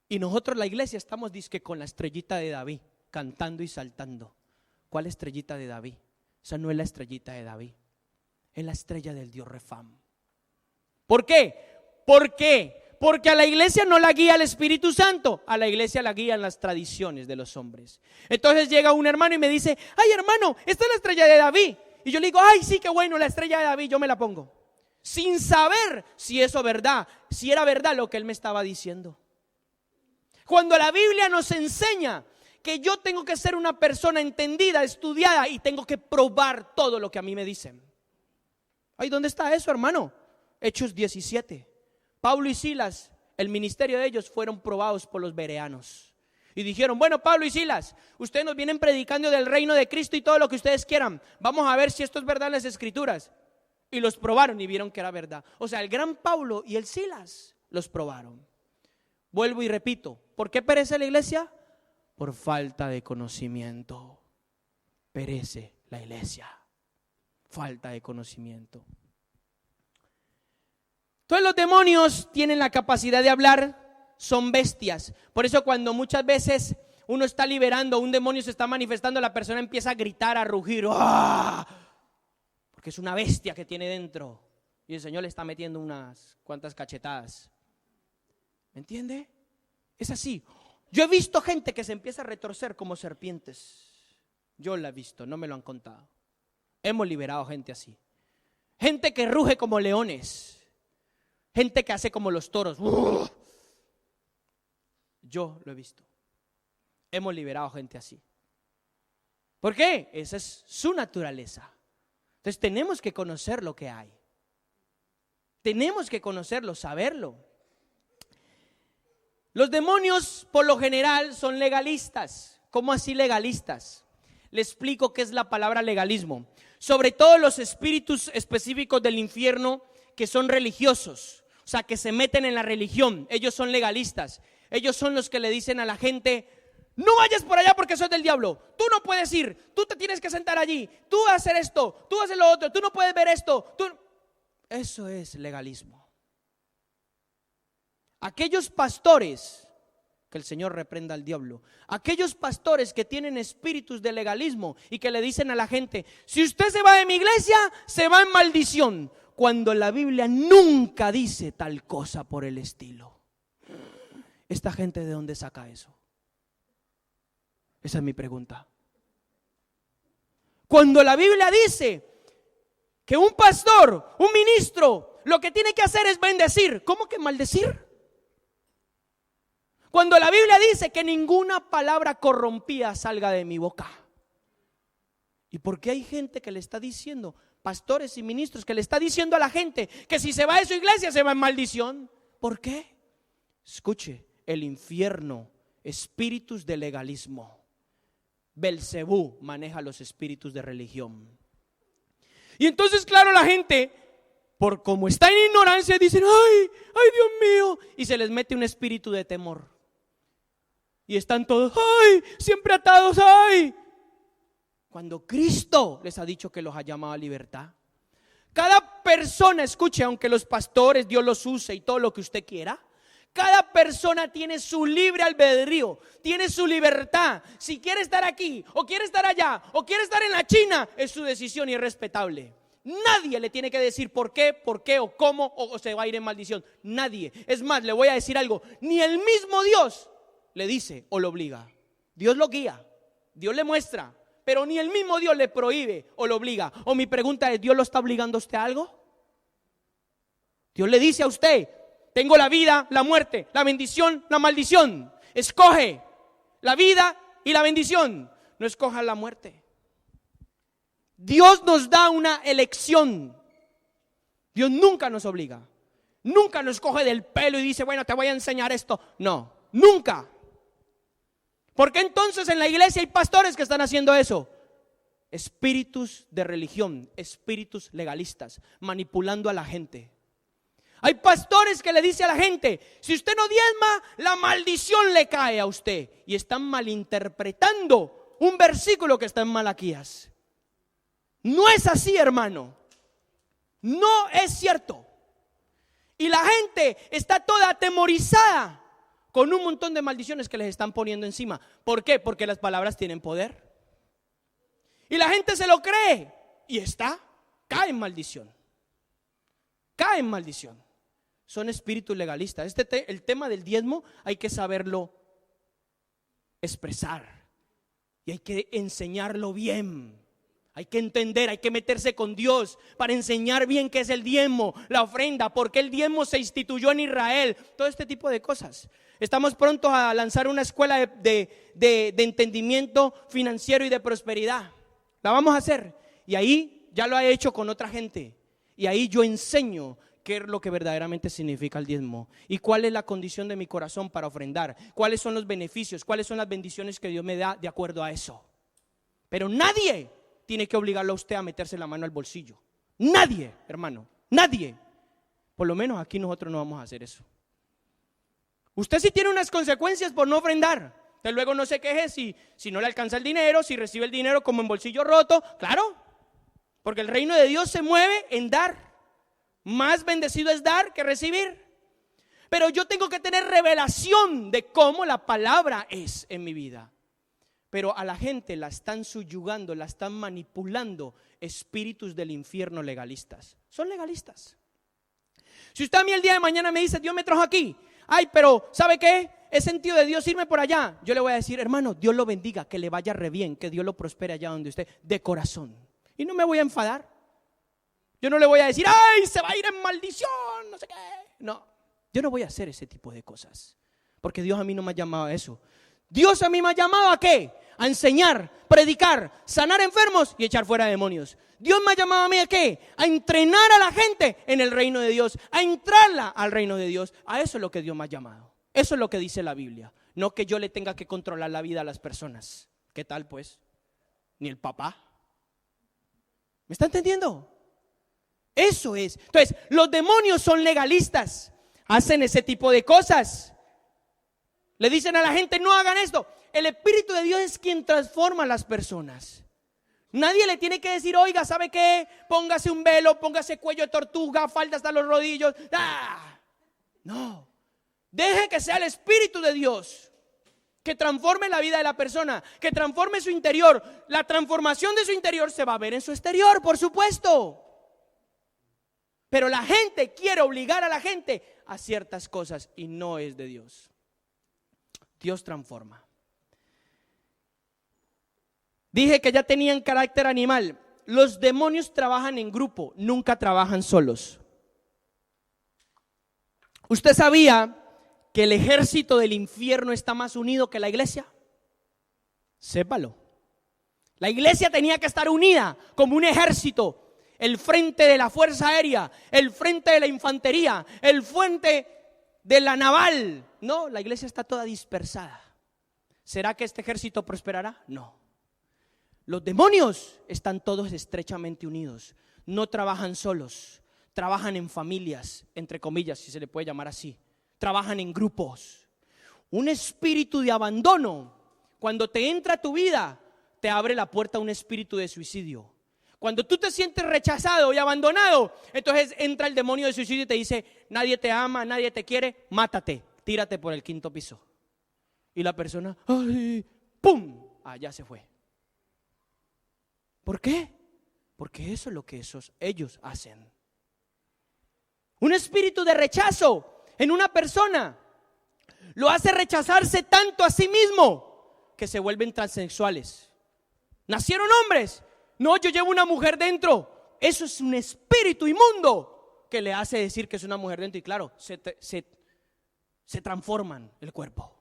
Y nosotros la iglesia estamos dizque con la estrellita de David, cantando y saltando. ¿Cuál estrellita de David? Esa no es la estrellita de David, es la estrella del Dios Refam. ¿Por qué? ¿Por qué? Porque a la iglesia no la guía el Espíritu Santo, a la iglesia la guían las tradiciones de los hombres. Entonces llega un hermano y me dice: ay, hermano, esta es la estrella de David. Y yo le digo: ay, sí, qué bueno, la estrella de David, yo me la pongo. Sin saber si eso verdad, si era verdad lo que él me estaba diciendo. Cuando la Biblia nos enseña que yo tengo que ser una persona entendida, estudiada, y tengo que probar todo lo que a mí me dicen. Ay, ¿dónde está eso, hermano? Hechos 17. Pablo y Silas, el ministerio de ellos fueron probados por los bereanos. Y dijeron: bueno, Pablo y Silas, ustedes nos vienen predicando del reino de Cristo y todo lo que ustedes quieran. Vamos a ver si esto es verdad en las escrituras. Y los probaron y vieron que era verdad. O sea, el gran Pablo y el Silas los probaron. Vuelvo y repito, ¿por qué perece la iglesia? Por falta de conocimiento. Perece la iglesia. Falta de conocimiento. Entonces los demonios tienen la capacidad de hablar, son bestias. Por eso cuando muchas veces uno está liberando, un demonio se está manifestando, la persona empieza a gritar, a rugir, ¡ah!, porque es una bestia que tiene dentro. Y el Señor le está metiendo unas cuantas cachetadas. ¿Me entiende? Es así. Yo he visto gente que se empieza a retorcer como serpientes. Yo la he visto, no me lo han contado. Hemos liberado gente así. Gente que ruge como leones. Gente que hace como los toros. Yo lo he visto. Hemos liberado gente así. ¿Por qué? Esa es su naturaleza. Entonces tenemos que conocer lo que hay. Tenemos que conocerlo, saberlo. Los demonios por lo general son legalistas. ¿Cómo así legalistas? Le explico qué es la palabra legalismo. Sobre todo los espíritus específicos del infierno que son religiosos, o sea, que se meten en la religión. Ellos son legalistas. Ellos son los que le dicen a la gente: no vayas por allá porque sos del diablo. Tú no puedes ir, tú te tienes que sentar allí, tú vas a hacer esto, tú vas a hacer lo otro, tú no puedes ver esto. Eso es legalismo. Aquellos pastores, que el Señor reprenda al diablo, aquellos pastores que tienen espíritus de legalismo y que le dicen a la gente: si usted se va de mi iglesia, se va en maldición, cuando la Biblia nunca dice tal cosa por el estilo. ¿Esta gente de dónde saca eso? Esa es mi pregunta. Cuando la Biblia dice que un pastor, un ministro, lo que tiene que hacer es bendecir, ¿cómo que maldecir? Cuando la Biblia dice que ninguna palabra corrompida salga de mi boca. ¿Y por qué hay gente que le está diciendo, pastores y ministros, que le está diciendo a la gente que si se va de su iglesia se va en maldición? ¿Por qué? Escuche, el infierno, espíritus de legalismo. Belcebú maneja los espíritus de religión. Y entonces, claro, la gente, por como está en ignorancia, dicen: ay Dios mío, y se les mete un espíritu de temor. Y están todos, ay, siempre atados, ay. Cuando Cristo les ha dicho que los ha llamado a libertad. Cada persona, escuche, aunque los pastores, Dios los use y todo lo que usted quiera, cada persona tiene su libre albedrío, tiene su libertad. Si quiere estar aquí, o quiere estar allá, o quiere estar en la China, es su decisión y es respetable. Nadie le tiene que decir por qué, o cómo, o se va a ir en maldición. Nadie. Es más, le voy a decir algo: ni el mismo Dios le dice o lo obliga. Dios lo guía, Dios le muestra, pero ni el mismo Dios le prohíbe o lo obliga. O mi pregunta es: ¿Dios lo está obligando a usted a algo? Dios le dice a usted: tengo la vida, la muerte, la bendición, la maldición. Escoge la vida y la bendición. No escoja la muerte. Dios nos da una elección. Dios nunca nos obliga. Nunca nos coge del pelo y dice: bueno, te voy a enseñar esto. No, nunca. ¿Por qué entonces en la iglesia hay pastores que están haciendo eso? Espíritus de religión, espíritus legalistas, manipulando a la gente. Hay pastores que le dicen a la gente: si usted no diezma, la maldición le cae a usted. Y están malinterpretando un versículo que está en Malaquías. No es así, hermano. No es cierto. Y la gente está toda atemorizada con un montón de maldiciones que les están poniendo encima. ¿Por qué? Porque las palabras tienen poder. Y la gente se lo cree y cae en maldición. Cae en maldición. Son espíritus legalistas. El tema del diezmo hay que saberlo expresar y hay que enseñarlo bien. Hay que entender, hay que meterse con Dios para enseñar bien qué es el diezmo, la ofrenda, por qué el diezmo se instituyó en Israel, todo este tipo de cosas. Estamos prontos a lanzar una escuela de entendimiento financiero y de prosperidad. La vamos a hacer y ahí ya lo he hecho con otra gente y ahí yo enseño qué es lo que verdaderamente significa el diezmo y cuál es la condición de mi corazón para ofrendar, cuáles son los beneficios, cuáles son las bendiciones que Dios me da de acuerdo a eso. Pero nadie tiene que obligarlo a usted a meterse la mano al bolsillo. Nadie, hermano, nadie. Por lo menos aquí nosotros no vamos a hacer eso. Usted sí tiene unas consecuencias por no ofrendar. Usted luego no se queje si no le alcanza el dinero, si recibe el dinero como en bolsillo roto. Claro, porque el reino de Dios se mueve en dar. Más bendecido es dar que recibir. Pero yo tengo que tener revelación de cómo la palabra es en mi vida. Pero a la gente la están subyugando, la están manipulando espíritus del infierno legalistas. Son legalistas. Si usted a mí el día de mañana me dice, Dios me trajo aquí, ay, pero ¿sabe qué? Es sentido de Dios irme por allá. Yo le voy a decir, hermano, Dios lo bendiga, que le vaya re bien, que Dios lo prospere allá donde usted, de corazón. Y no me voy a enfadar. Yo no le voy a decir, ay, se va a ir en maldición, no sé qué. No, yo no voy a hacer ese tipo de cosas, porque Dios a mí no me ha llamado a eso. Dios a mí me ha llamado ¿a qué? A enseñar, predicar, sanar enfermos y echar fuera demonios. Dios me ha llamado a mí ¿a qué? A entrenar a la gente en el reino de Dios, a entrarla al reino de Dios. A eso es lo que Dios me ha llamado. Eso es lo que dice la Biblia. No que yo le tenga que controlar la vida a las personas. ¿Qué tal pues? Ni el papá. ¿Me está entendiendo? Eso es. Entonces, los demonios son legalistas. Hacen ese tipo de cosas. Le dicen a la gente, no hagan esto. El Espíritu de Dios es quien transforma a las personas. Nadie le tiene que decir, oiga, ¿sabe qué? Póngase un velo, póngase cuello de tortuga, falda hasta los rodillos. ¡Ah! No. Deje que sea el Espíritu de Dios que transforme la vida de la persona, que transforme su interior. La transformación de su interior se va a ver en su exterior, por supuesto. Pero la gente quiere obligar a la gente a ciertas cosas y no es de Dios. Dios transforma. Dije que ya tenían carácter animal. Los demonios trabajan en grupo, nunca trabajan solos. ¿Usted sabía que el ejército del infierno está más unido que la iglesia? Sépalo. La iglesia tenía que estar unida como un ejército. El frente de la fuerza aérea, el frente de la infantería, el frente de la naval. No, la iglesia está toda dispersada. ¿Será que este ejército prosperará? No. Los demonios están todos estrechamente unidos. No trabajan solos, trabajan en familias, entre comillas, si se le puede llamar así. Trabajan en grupos. Un espíritu de abandono, cuando te entra a tu vida, te abre la puerta a un espíritu de suicidio. Cuando tú te sientes rechazado y abandonado, entonces entra el demonio de suicidio y te dice, nadie te ama, nadie te quiere, mátate, tírate por el 5º piso. Y la persona, ¡ay! ¡Pum! Allá se fue. ¿Por qué? Porque eso es lo que ellos hacen. Un espíritu de rechazo en una persona lo hace rechazarse tanto a sí mismo que se vuelven transexuales. Nacieron hombres. No, yo llevo una mujer dentro. Eso es un espíritu inmundo que le hace decir que es una mujer dentro. Y claro, se transforman el cuerpo.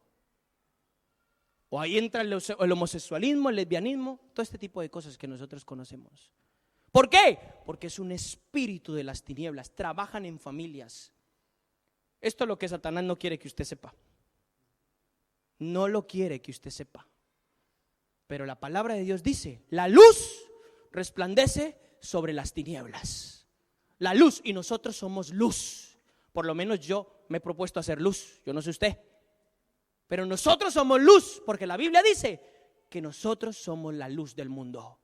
O ahí entra el homosexualismo, el lesbianismo, todo este tipo de cosas que nosotros conocemos. ¿Por qué? Porque es un espíritu de las tinieblas. Trabajan en familias. Esto es lo que Satanás no quiere que usted sepa. No lo quiere que usted sepa. Pero la palabra de Dios dice, la luz resplandece sobre las tinieblas. La luz, y nosotros somos luz. Por lo menos yo me he propuesto hacer luz. Yo no sé usted. Pero nosotros somos luz, porque la Biblia dice que nosotros somos la luz del mundo.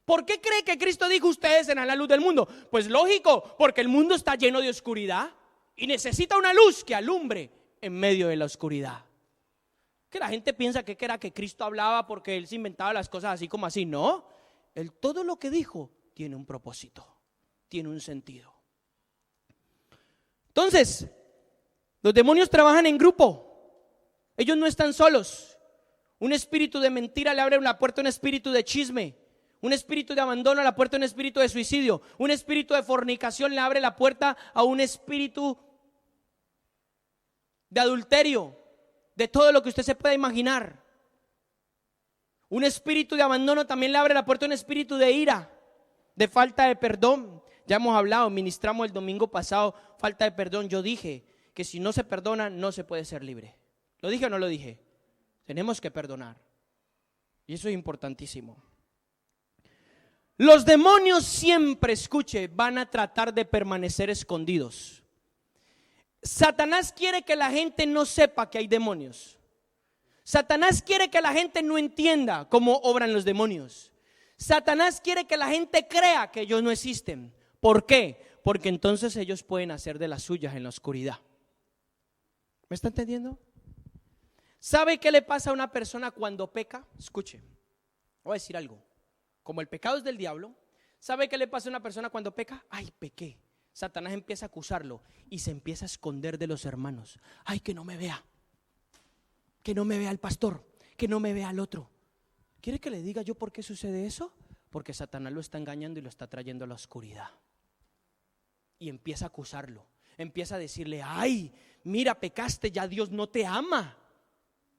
¿Por qué cree que Cristo dijo ustedes serán la luz del mundo? Pues lógico, porque el mundo está lleno de oscuridad y necesita una luz que alumbre en medio de la oscuridad. Que la gente piensa que era que Cristo hablaba porque Él se inventaba las cosas así como así. No, todo lo que dijo tiene un propósito, tiene un sentido. Entonces, los demonios trabajan en grupo. Ellos no están solos. Un espíritu de mentira le abre la puerta a un espíritu de chisme. Un espíritu de abandono a la puerta a un espíritu de suicidio. Un espíritu de fornicación le abre la puerta a un espíritu de adulterio, de todo lo que usted se pueda imaginar. Un espíritu de abandono también le abre la puerta a un espíritu de ira, de falta de perdón. Ya hemos hablado, ministramos el domingo pasado, falta de perdón. Yo dije que si no se perdona, no se puede ser libre. ¿Lo dije o no lo dije? Tenemos que perdonar. Y eso es importantísimo. Los demonios siempre, escuche, van a tratar de permanecer escondidos. Satanás quiere que la gente no sepa que hay demonios. Satanás quiere que la gente no entienda cómo obran los demonios. Satanás quiere que la gente crea que ellos no existen. ¿Por qué? Porque entonces ellos pueden hacer de las suyas en la oscuridad. ¿Me está entendiendo? ¿Sabe qué le pasa a una persona cuando peca? Escuche, voy a decir algo. Como el pecado es del diablo, ¿sabe qué le pasa a una persona cuando peca? Ay, pequé. Satanás empieza a acusarlo y se empieza a esconder de los hermanos. Ay, que no me vea. Que no me vea el pastor, que no me vea el otro. ¿Quiere que le diga yo por qué sucede eso? Porque Satanás lo está engañando y lo está trayendo a la oscuridad. Y empieza a acusarlo, empieza a decirle: ay, mira, pecaste, ya Dios no te ama,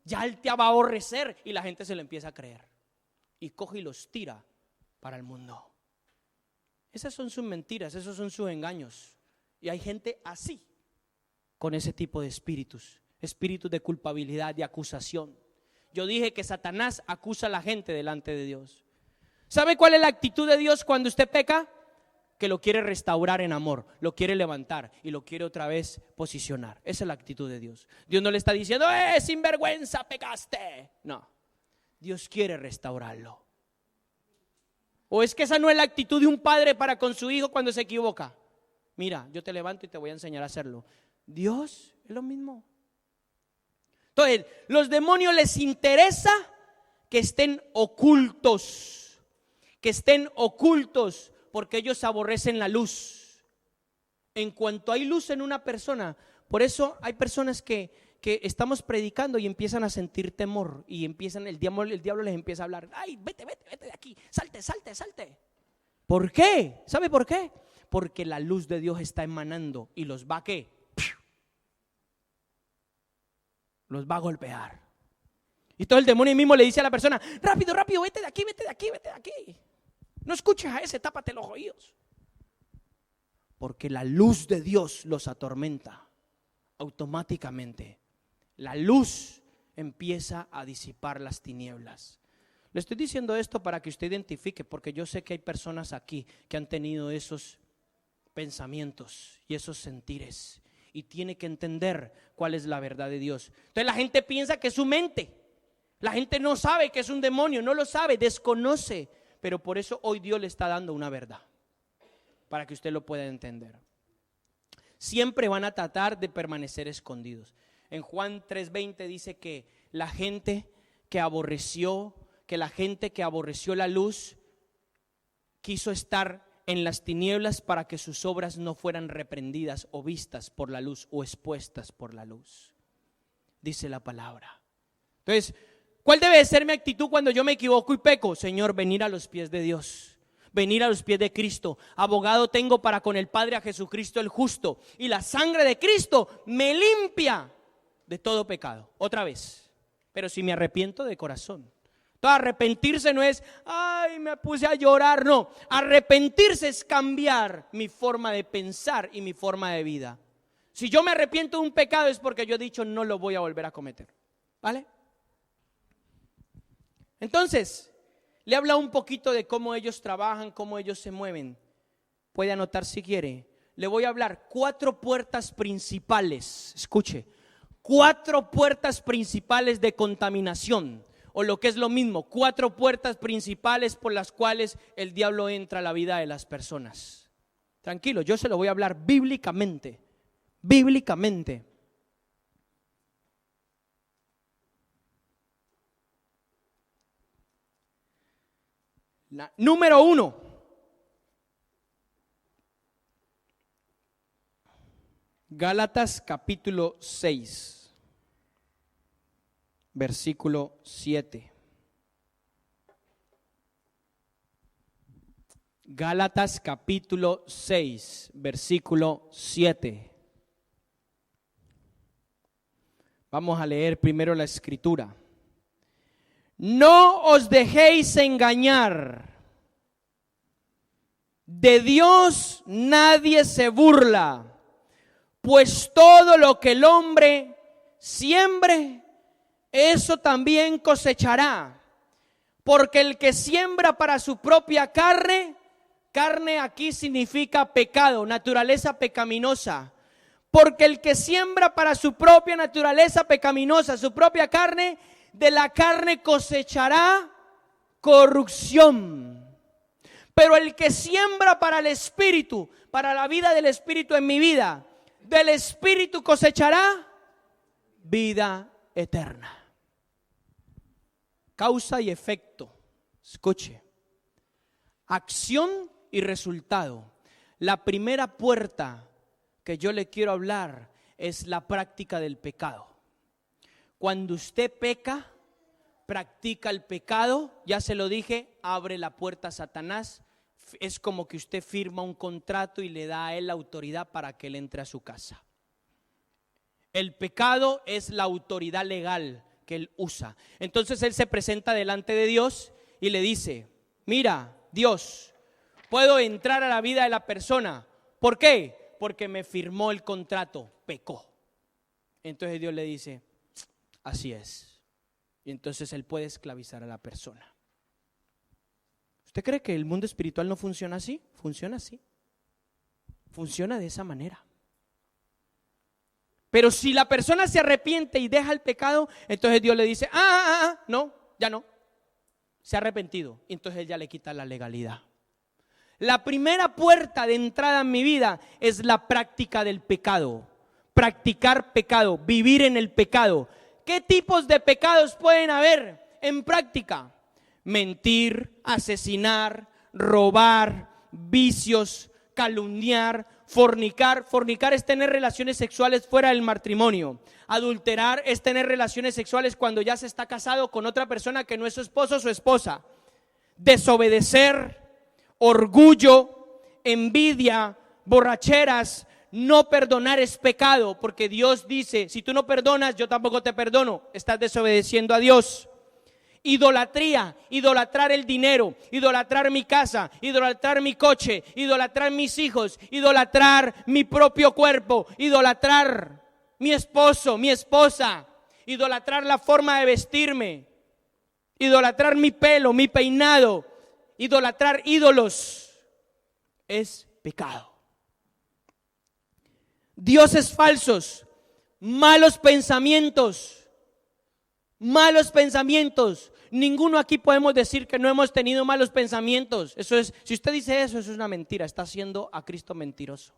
ya Él te va a aborrecer. Y la gente se lo empieza a creer y coge y los tira para el mundo. Esas son sus mentiras, esos son sus engaños. Y hay gente así, con ese tipo de espíritus de culpabilidad, de acusación. Yo dije que Satanás acusa a la gente delante de Dios. ¿Sabe cuál es la actitud de Dios cuando usted peca? Que lo quiere restaurar en amor, lo quiere levantar y lo quiere otra vez posicionar. Esa es la actitud de Dios. Dios no le está diciendo: sinvergüenza, pecaste. No, Dios quiere restaurarlo. ¿O es que esa no es la actitud de un padre para con su hijo cuando se equivoca? Mira, yo te levanto y te voy a enseñar a hacerlo. Dios es lo mismo. Entonces, los demonios les interesa que estén ocultos, porque ellos aborrecen la luz. En cuanto hay luz en una persona, por eso hay personas que estamos predicando y empiezan a sentir temor y empiezan, el diablo les empieza a hablar: ay, vete de aquí, salte. ¿Por qué? ¿Sabe por qué? Porque la luz de Dios está emanando y los va a ¿qué? Los va a golpear. Y todo el demonio mismo le dice a la persona: rápido, vete de aquí. No escuches a ese, tápate los oídos. Porque la luz de Dios los atormenta. Automáticamente la luz empieza a disipar las tinieblas. Le estoy diciendo esto para que usted identifique, porque yo sé que hay personas aquí que han tenido esos pensamientos y esos sentires, y tiene que entender cuál es la verdad de Dios. Entonces la gente piensa que es su mente. La gente no sabe que es un demonio, no lo sabe, desconoce. Pero por eso hoy Dios le está dando una verdad, para que usted lo pueda entender. Siempre van a tratar de permanecer escondidos. En Juan 3:20 dice que la gente que aborreció la luz quiso estar en las tinieblas para que sus obras no fueran reprendidas o vistas por la luz o expuestas por la luz, dice la palabra. Entonces, ¿cuál debe de ser mi actitud cuando yo me equivoco y peco? Señor, venir a los pies de Dios, venir a los pies de Cristo. Abogado tengo para con el Padre a Jesucristo el justo, y la sangre de Cristo me limpia de todo pecado. Otra vez, pero si me arrepiento de corazón. Entonces, arrepentirse no es: ay, me puse a llorar. No, arrepentirse es cambiar mi forma de pensar y mi forma de vida. Si yo me arrepiento de un pecado es porque yo he dicho: no lo voy a volver a cometer. ¿Vale? Entonces, le habla un poquito de cómo ellos trabajan, cómo ellos se mueven. Puede anotar si quiere. Le voy a hablar 4 puertas principales. Escuche, 4 puertas principales de contaminación. O lo que es lo mismo, 4 puertas principales por las cuales el diablo entra a la vida de las personas. Tranquilo, yo se lo voy a hablar bíblicamente. Número 1. Gálatas capítulo 6, versículo 7. Gálatas capítulo 6, versículo 7. Vamos a leer primero la escritura. No os dejéis engañar. De Dios nadie se burla, pues todo lo que el hombre siembre, eso también cosechará. Porque el que siembra para su propia carne, carne aquí significa pecado, naturaleza pecaminosa. Porque el que siembra para su propia naturaleza pecaminosa, su propia carne, de la carne cosechará corrupción. Pero el que siembra para el Espíritu, para la vida del Espíritu en mi vida, del Espíritu cosechará vida eterna. Causa y efecto. Escuche. Acción y resultado. La primera puerta que yo le quiero hablar es la práctica del pecado. Cuando usted peca, practica el pecado, ya se lo dije, abre la puerta a Satanás. Es como que usted firma un contrato y le da a él la autoridad para que él entre a su casa. El pecado es la autoridad legal que él usa. Entonces él se presenta delante de Dios y le dice: mira, Dios, puedo entrar a la vida de la persona. ¿Por qué? Porque me firmó el contrato, pecó. Entonces Dios le dice: así es. Y entonces él puede esclavizar a la persona. ¿Usted cree que el mundo espiritual no funciona así? Funciona así. Funciona de esa manera. Pero si la persona se arrepiente y deja el pecado, entonces Dios le dice: no, ya no. Se ha arrepentido. Entonces él ya le quita la legalidad. La primera puerta de entrada en mi vida es la práctica del pecado. Practicar pecado, vivir en el pecado. ¿Qué tipos de pecados pueden haber en práctica? Mentir, asesinar, robar, vicios, calumniar, fornicar. Fornicar es tener relaciones sexuales fuera del matrimonio. Adulterar es tener relaciones sexuales cuando ya se está casado con otra persona que no es su esposo o su esposa. Desobedecer, orgullo, envidia, borracheras. No perdonar es pecado, porque Dios dice: si tú no perdonas, yo tampoco te perdono. Estás desobedeciendo a Dios. Idolatría, idolatrar el dinero, idolatrar mi casa, idolatrar mi coche, idolatrar mis hijos, idolatrar mi propio cuerpo, idolatrar mi esposo, mi esposa, idolatrar la forma de vestirme, idolatrar mi pelo, mi peinado, idolatrar ídolos, es pecado. Dioses falsos, malos pensamientos. Ninguno aquí podemos decir que no hemos tenido malos pensamientos. Eso es, si usted dice eso, eso es una mentira. Está haciendo a Cristo mentiroso.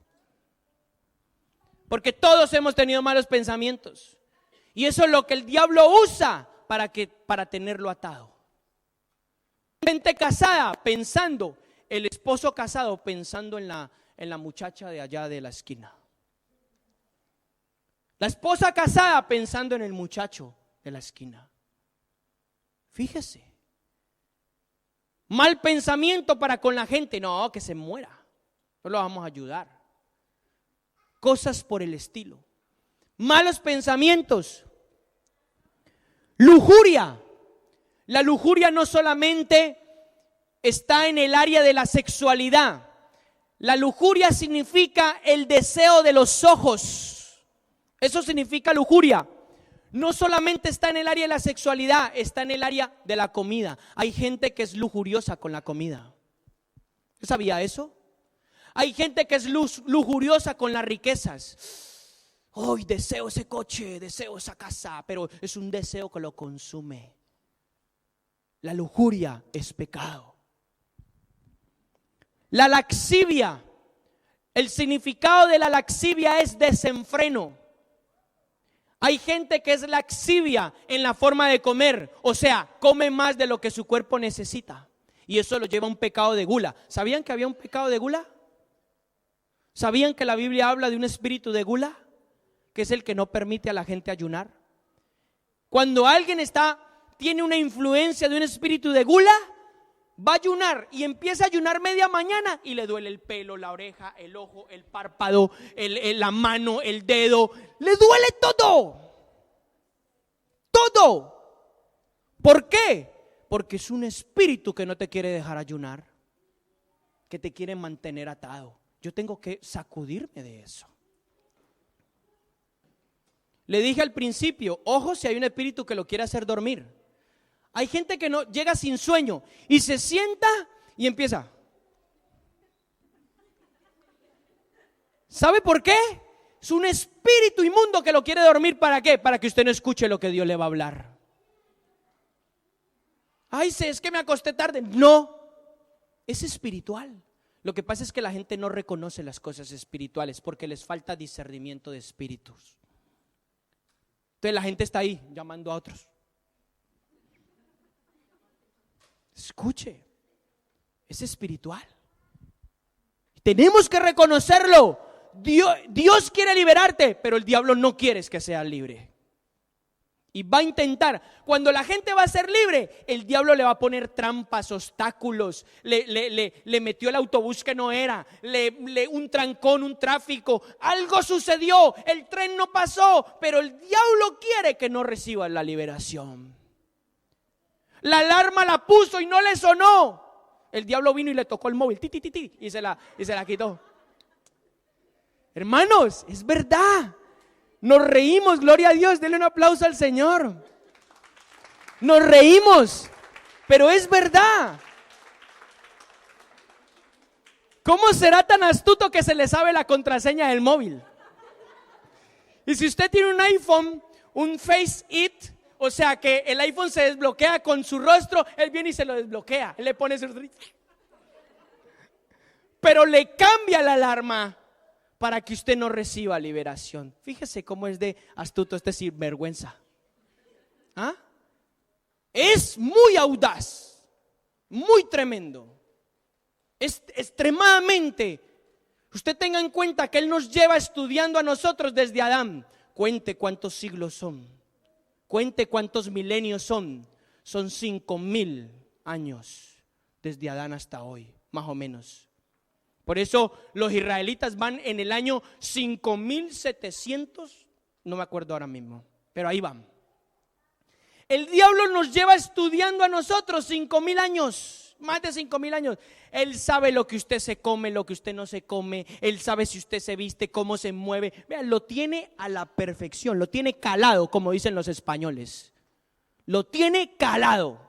Porque todos hemos tenido malos pensamientos. Y eso es lo que el diablo usa para tenerlo atado. Gente casada pensando, el esposo casado pensando en la muchacha de allá de la esquina. La esposa casada pensando en el muchacho de la esquina. Fíjese. Mal pensamiento para con la gente. No, que se muera. No lo vamos a ayudar. Cosas por el estilo. Malos pensamientos. Lujuria. La lujuria no solamente está en el área de la sexualidad. La lujuria significa el deseo de los ojos. Eso significa lujuria. No solamente está en el área de la sexualidad, está en el área de la comida. Hay gente que es lujuriosa con la comida. ¿Usted sabía eso? Hay gente que es lujuriosa con las riquezas. Hoy deseo ese coche, deseo esa casa, pero es un deseo que lo consume. La lujuria es pecado. La laxivia. El significado de la laxivia es desenfreno. Hay gente que es laxivia en la forma de comer, o sea, come más de lo que su cuerpo necesita. Y eso lo lleva a un pecado de gula. ¿Sabían que había un pecado de gula? ¿Sabían que la Biblia habla de un espíritu de gula? Que es el que no permite a la gente ayunar. Cuando alguien tiene una influencia de un espíritu de gula, va a ayunar y empieza a ayunar media mañana y le duele el pelo, la oreja, el ojo, el párpado, la mano, el dedo. Le duele todo. Todo. ¿Por qué? Porque es un espíritu que no te quiere dejar ayunar, que te quiere mantener atado. Yo tengo que sacudirme de eso. Le dije al principio, ojo si hay un espíritu que lo quiere hacer dormir. Hay gente que no llega sin sueño y se sienta y empieza. ¿Sabe por qué? Es un espíritu inmundo que lo quiere dormir. ¿Para qué? Para que usted no escuche lo que Dios le va a hablar. Ay, es que me acosté tarde. No, es espiritual. Lo que pasa es que la gente no reconoce las cosas espirituales porque les falta discernimiento de espíritus. Entonces la gente está ahí llamando a otros. Escuche, es espiritual. Tenemos que reconocerlo. Dios quiere liberarte, pero el diablo no quiere que seas libre. Y va a intentar, cuando la gente va a ser libre, el diablo le va a poner trampas, obstáculos, le metió el autobús que no era, un trancón, un tráfico, algo sucedió, el tren no pasó, pero el diablo quiere que no reciba la liberación. La alarma la puso y no le sonó. El diablo vino y le tocó el móvil, y se la quitó. Hermanos, es verdad. Nos reímos, gloria a Dios, denle un aplauso al Señor. Nos reímos, pero es verdad. ¿Cómo será tan astuto que se le sabe la contraseña del móvil? Y si usted tiene un iPhone, un Face It, o sea que el iPhone se desbloquea con su rostro, él viene y se lo desbloquea, él le pone su... Pero le cambia la alarma para que usted no reciba liberación. Fíjese cómo es de astuto este sinvergüenza. ¿Ah? Es muy audaz, muy tremendo. Es extremadamente. Usted tenga en cuenta que Él nos lleva estudiando a nosotros desde Adán. Cuente cuántos siglos son. Cuente cuántos milenios son. Son 5,000 años desde Adán hasta hoy, más o menos. Por eso los israelitas van en el año 5,700, no me acuerdo ahora mismo, pero ahí van. El diablo nos lleva estudiando a nosotros 5,000 años, más de 5,000 años. Él sabe lo que usted se come, lo que usted no se come. Él sabe si usted se viste, cómo se mueve. Vean, lo tiene a la perfección, lo tiene calado, como dicen los españoles. Lo tiene calado.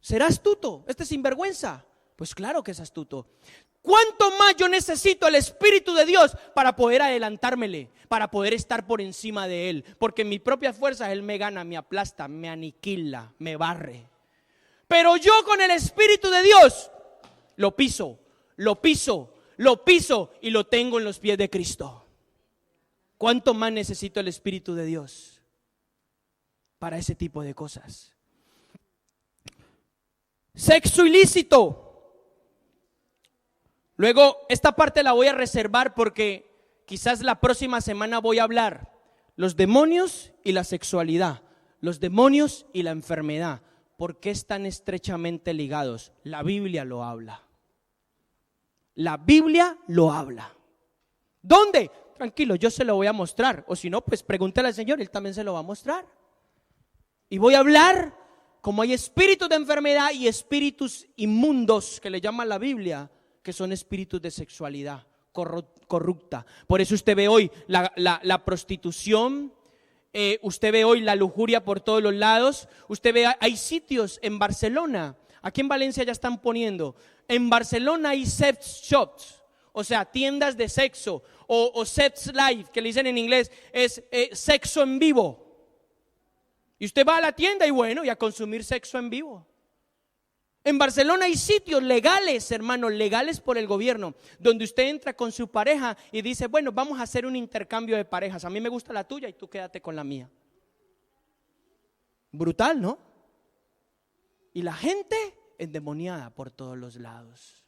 ¿Será astuto este sinvergüenza? Pues claro que es astuto. ¿Cuánto más yo necesito el Espíritu de Dios para poder adelantármele, para poder estar por encima de Él? Porque en mis propias fuerzas Él me gana, me aplasta, me aniquila, me barre. Pero yo con el Espíritu de Dios lo piso y lo tengo en los pies de Cristo. ¿Cuánto más necesito el Espíritu de Dios para ese tipo de cosas? Sexo ilícito. Luego, esta parte la voy a reservar porque quizás la próxima semana voy a hablar los demonios y la sexualidad, los demonios y la enfermedad. ¿Por qué están estrechamente ligados? La Biblia lo habla. La Biblia lo habla. ¿Dónde? Tranquilo, yo se lo voy a mostrar. O si no, pues pregúntale al Señor, Él también se lo va a mostrar. Y voy a hablar como hay espíritus de enfermedad y espíritus inmundos que le llama la Biblia, que son espíritus de sexualidad corrupta. Por eso usted ve hoy la prostitución, usted ve hoy la lujuria por todos los lados. Usted ve, hay sitios en Barcelona, aquí en Valencia ya están poniendo, en Barcelona hay sex shops, o sea, tiendas de sexo, o sex live, que le dicen en inglés, es sexo en vivo. Y usted va a la tienda y bueno, y a consumir sexo en vivo. En Barcelona hay sitios legales, hermanos, legales por el gobierno, donde usted entra con su pareja y dice, bueno, vamos a hacer un intercambio de parejas. A mí me gusta la tuya y tú quédate con la mía. Brutal, ¿no? Y la gente endemoniada por todos los lados.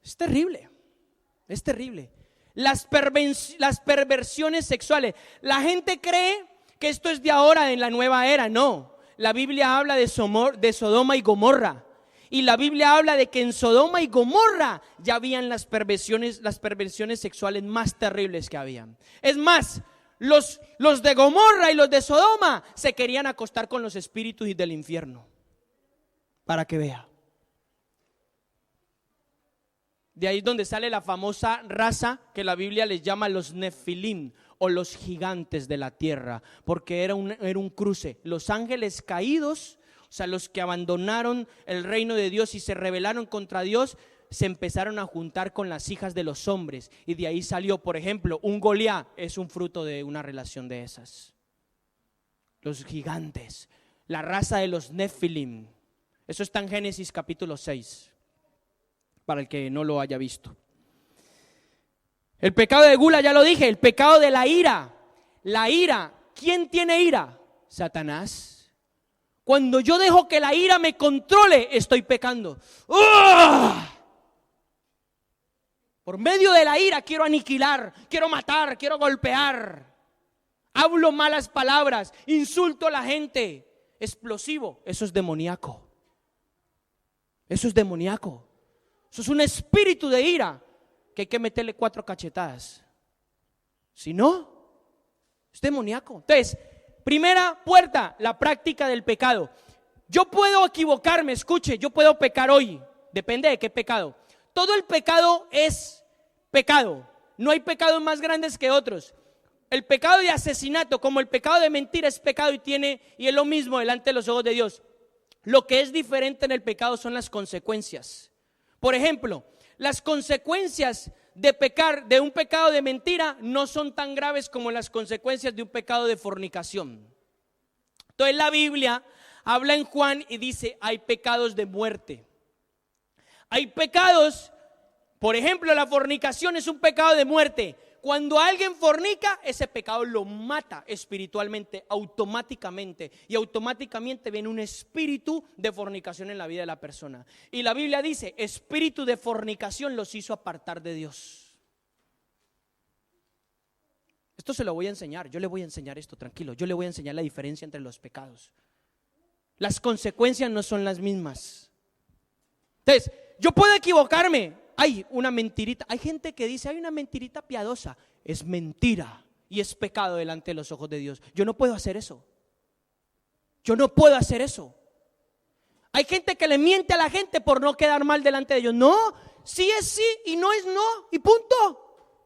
Es terrible, es terrible. Las perversiones sexuales. La gente cree que esto es de ahora, en la nueva era. No, la Biblia habla de Sodoma y Gomorra. Y la Biblia habla de que en Sodoma y Gomorra ya habían las perversiones sexuales más terribles que habían. Es más, los de Gomorra y los de Sodoma se querían acostar con los espíritus del infierno. Para que vea. De ahí es donde sale la famosa raza que la Biblia les llama los Nefilim, o los gigantes de la tierra, porque era un cruce. Los ángeles caídos, o sea, los que abandonaron el reino de Dios y se rebelaron contra Dios, se empezaron a juntar con las hijas de los hombres. Y de ahí salió, por ejemplo, un Goliat, es un fruto de una relación de esas. Los gigantes, la raza de los Nefilim. Eso está en Génesis capítulo 6, para el que no lo haya visto. El pecado de gula, ya lo dije, el pecado de la ira. La ira, ¿quién tiene ira? Satanás. Cuando yo dejo que la ira me controle, estoy pecando. ¡Oh! Por medio de la ira quiero aniquilar, quiero matar, quiero golpear. Hablo malas palabras, insulto a la gente. Explosivo, eso es demoníaco. Eso es demoníaco. Eso es un espíritu de ira que hay que meterle 4 cachetadas. Si no, es demoníaco. Entonces, primera puerta, la práctica del pecado. Yo puedo equivocarme, escuche, yo puedo pecar hoy, depende de qué pecado. Todo el pecado es pecado, no hay pecados más grandes que otros. El pecado de asesinato, como el pecado de mentira, es pecado y es lo mismo delante de los ojos de Dios. Lo que es diferente en el pecado son las consecuencias. Por ejemplo, las consecuencias de pecar de un pecado de mentira no son tan graves como las consecuencias de un pecado de fornicación. Entonces la Biblia habla en Juan y dice, hay pecados de muerte. Hay pecados, por ejemplo, la fornicación es un pecado de muerte. Cuando alguien fornica, ese pecado lo mata espiritualmente, automáticamente. Y automáticamente viene un espíritu de fornicación en la vida de la persona. Y la Biblia dice, espíritu de fornicación los hizo apartar de Dios. Esto se lo voy a enseñar, yo le voy a enseñar esto, tranquilo. Yo le voy a enseñar la diferencia entre los pecados. Las consecuencias no son las mismas. Entonces, yo puedo equivocarme. Hay una mentirita, hay gente que dice, hay una mentirita piadosa. Es mentira y es pecado delante de los ojos de Dios. Yo no puedo hacer eso. Yo no puedo hacer eso. Hay gente que le miente a la gente por no quedar mal delante de ellos. No, sí es sí y no es no y punto.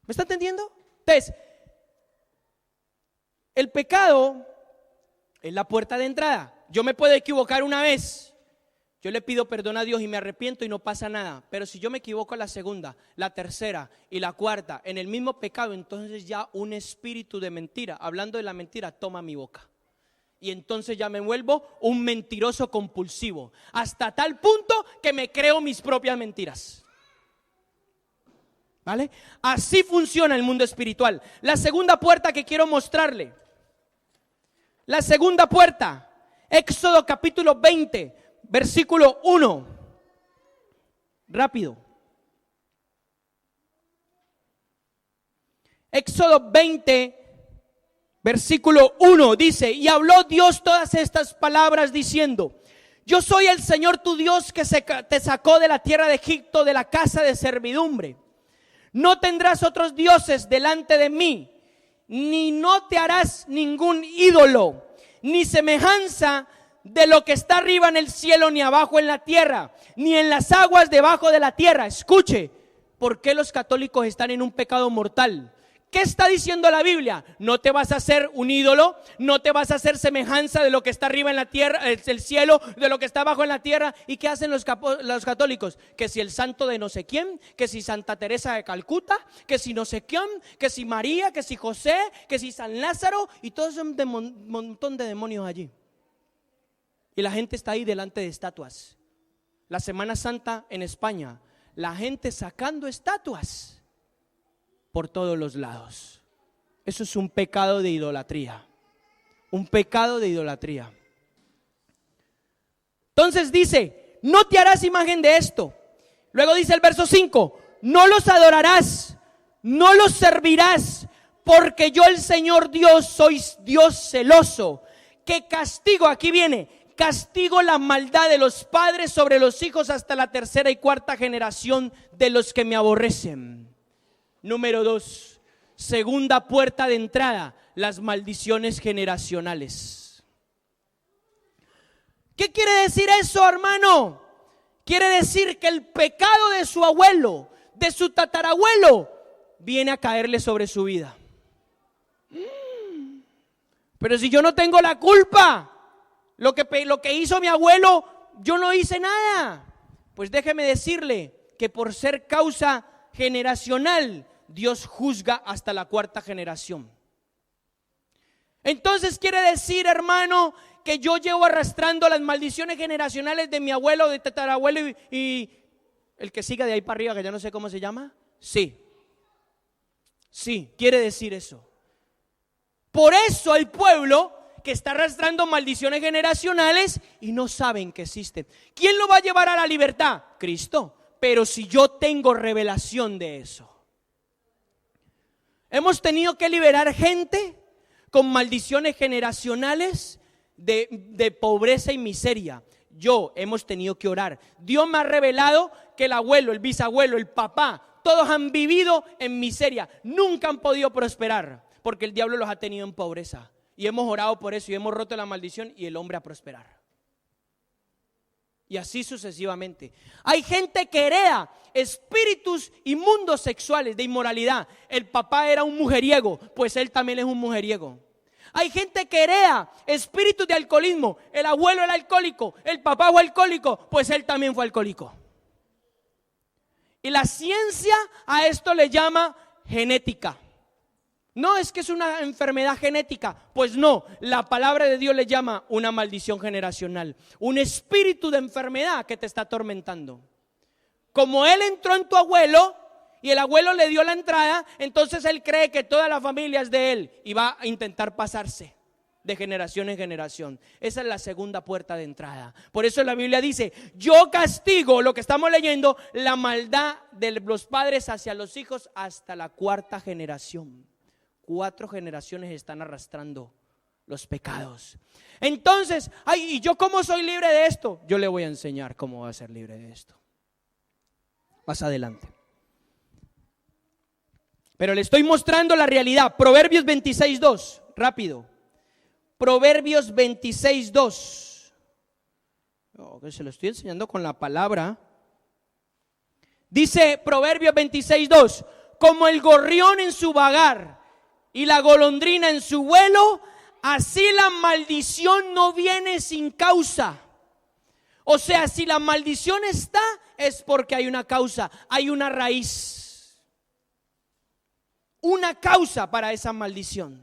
¿Me está entendiendo? Entonces, el pecado es la puerta de entrada. Yo me puedo equivocar una vez. Yo le pido perdón a Dios y me arrepiento y no pasa nada. Pero si yo me equivoco la segunda, la tercera y la cuarta en el mismo pecado, entonces ya un espíritu de mentira, hablando de la mentira, toma mi boca. Y entonces ya me vuelvo un mentiroso compulsivo, hasta tal punto que me creo mis propias mentiras. ¿Vale? Así funciona el mundo espiritual. La segunda puerta que quiero mostrarle. La segunda puerta, Éxodo capítulo 20. Versículo 1. Rápido. Éxodo 20, versículo 1 dice, y habló Dios todas estas palabras diciendo, yo soy el Señor tu Dios que te sacó de la tierra de Egipto, de la casa de servidumbre. No tendrás otros dioses delante de mí, ni no te harás ningún ídolo, ni semejanza de lo que está arriba en el cielo, ni abajo en la tierra, ni en las aguas debajo de la tierra. Escuche, ¿por qué los católicos están en un pecado mortal? ¿Qué está diciendo la Biblia? No te vas a hacer un ídolo, no te vas a hacer semejanza de lo que está arriba en la tierra, el cielo, de lo que está abajo en la tierra. ¿Y qué hacen los católicos? Que si el santo de no sé quién, que si Santa Teresa de Calcuta, que si no sé quién, que si María, que si José, que si San Lázaro, y todo ese montón de demonios allí. Y la gente está ahí delante de estatuas. La Semana Santa en España, la gente sacando estatuas por todos los lados. Eso es un pecado de idolatría. Un pecado de idolatría. Entonces dice, no te harás imagen de esto. Luego dice el verso 5, no los adorarás, no los servirás, porque yo el Señor Dios soy Dios celoso, que castigo, aquí viene, castigo la maldad de los padres sobre los hijos hasta la tercera y cuarta generación de los que me aborrecen. Número 2, segunda puerta de entrada, las maldiciones generacionales. ¿Qué quiere decir eso, hermano? Quiere decir que el pecado de su abuelo, de su tatarabuelo, viene a caerle sobre su vida. Pero si yo no tengo la culpa, lo que hizo mi abuelo, yo no hice nada. Pues déjeme decirle que por ser causa generacional, Dios juzga hasta la cuarta generación. Entonces quiere decir, hermano, que yo llevo arrastrando las maldiciones generacionales de mi abuelo, de tatarabuelo y el que siga de ahí para arriba, que ya no sé cómo se llama. Sí, quiere decir eso. Por eso el pueblo que está arrastrando maldiciones generacionales y no saben que existen. ¿Quién lo va a llevar a la libertad? Cristo. Pero si yo tengo revelación de eso. Hemos tenido que liberar gente con maldiciones generacionales de pobreza y miseria. Hemos tenido que orar. Dios me ha revelado que el abuelo, el bisabuelo, el papá, todos han vivido en miseria. Nunca han podido prosperar porque el diablo los ha tenido en pobreza. Y hemos orado por eso y hemos roto la maldición y el hombre a prosperar. Y así sucesivamente. Hay gente que hereda espíritus inmundos sexuales de inmoralidad. El papá era un mujeriego, pues él también es un mujeriego. Hay gente que hereda espíritus de alcoholismo. El abuelo era alcohólico, el papá fue alcohólico, pues él también fue alcohólico. Y la ciencia a esto le llama genética. No es que es una enfermedad genética, pues no, la palabra de Dios le llama una maldición generacional, un espíritu de enfermedad que te está atormentando. Como él entró en tu abuelo y el abuelo le dio la entrada, entonces él cree que toda la familia es de él y va a intentar pasarse de generación en generación. Esa es la segunda puerta de entrada. Por eso la Biblia dice, yo castigo, lo que estamos leyendo, la maldad de los padres hacia los hijos hasta la cuarta generación. 4 generaciones están arrastrando los pecados. Entonces, ¿y yo cómo soy libre de esto? Yo le voy a enseñar cómo va a ser libre de esto más adelante. Pero le estoy mostrando la realidad. Proverbios 26:2, rápido. Proverbios 26:2. Que se lo estoy enseñando con la palabra. Dice Proverbios 26:2, como el gorrión en su vagar y la golondrina en su vuelo, así la maldición no viene sin causa. O sea, si la maldición está, es porque hay una causa, hay una raíz, una causa para esa maldición.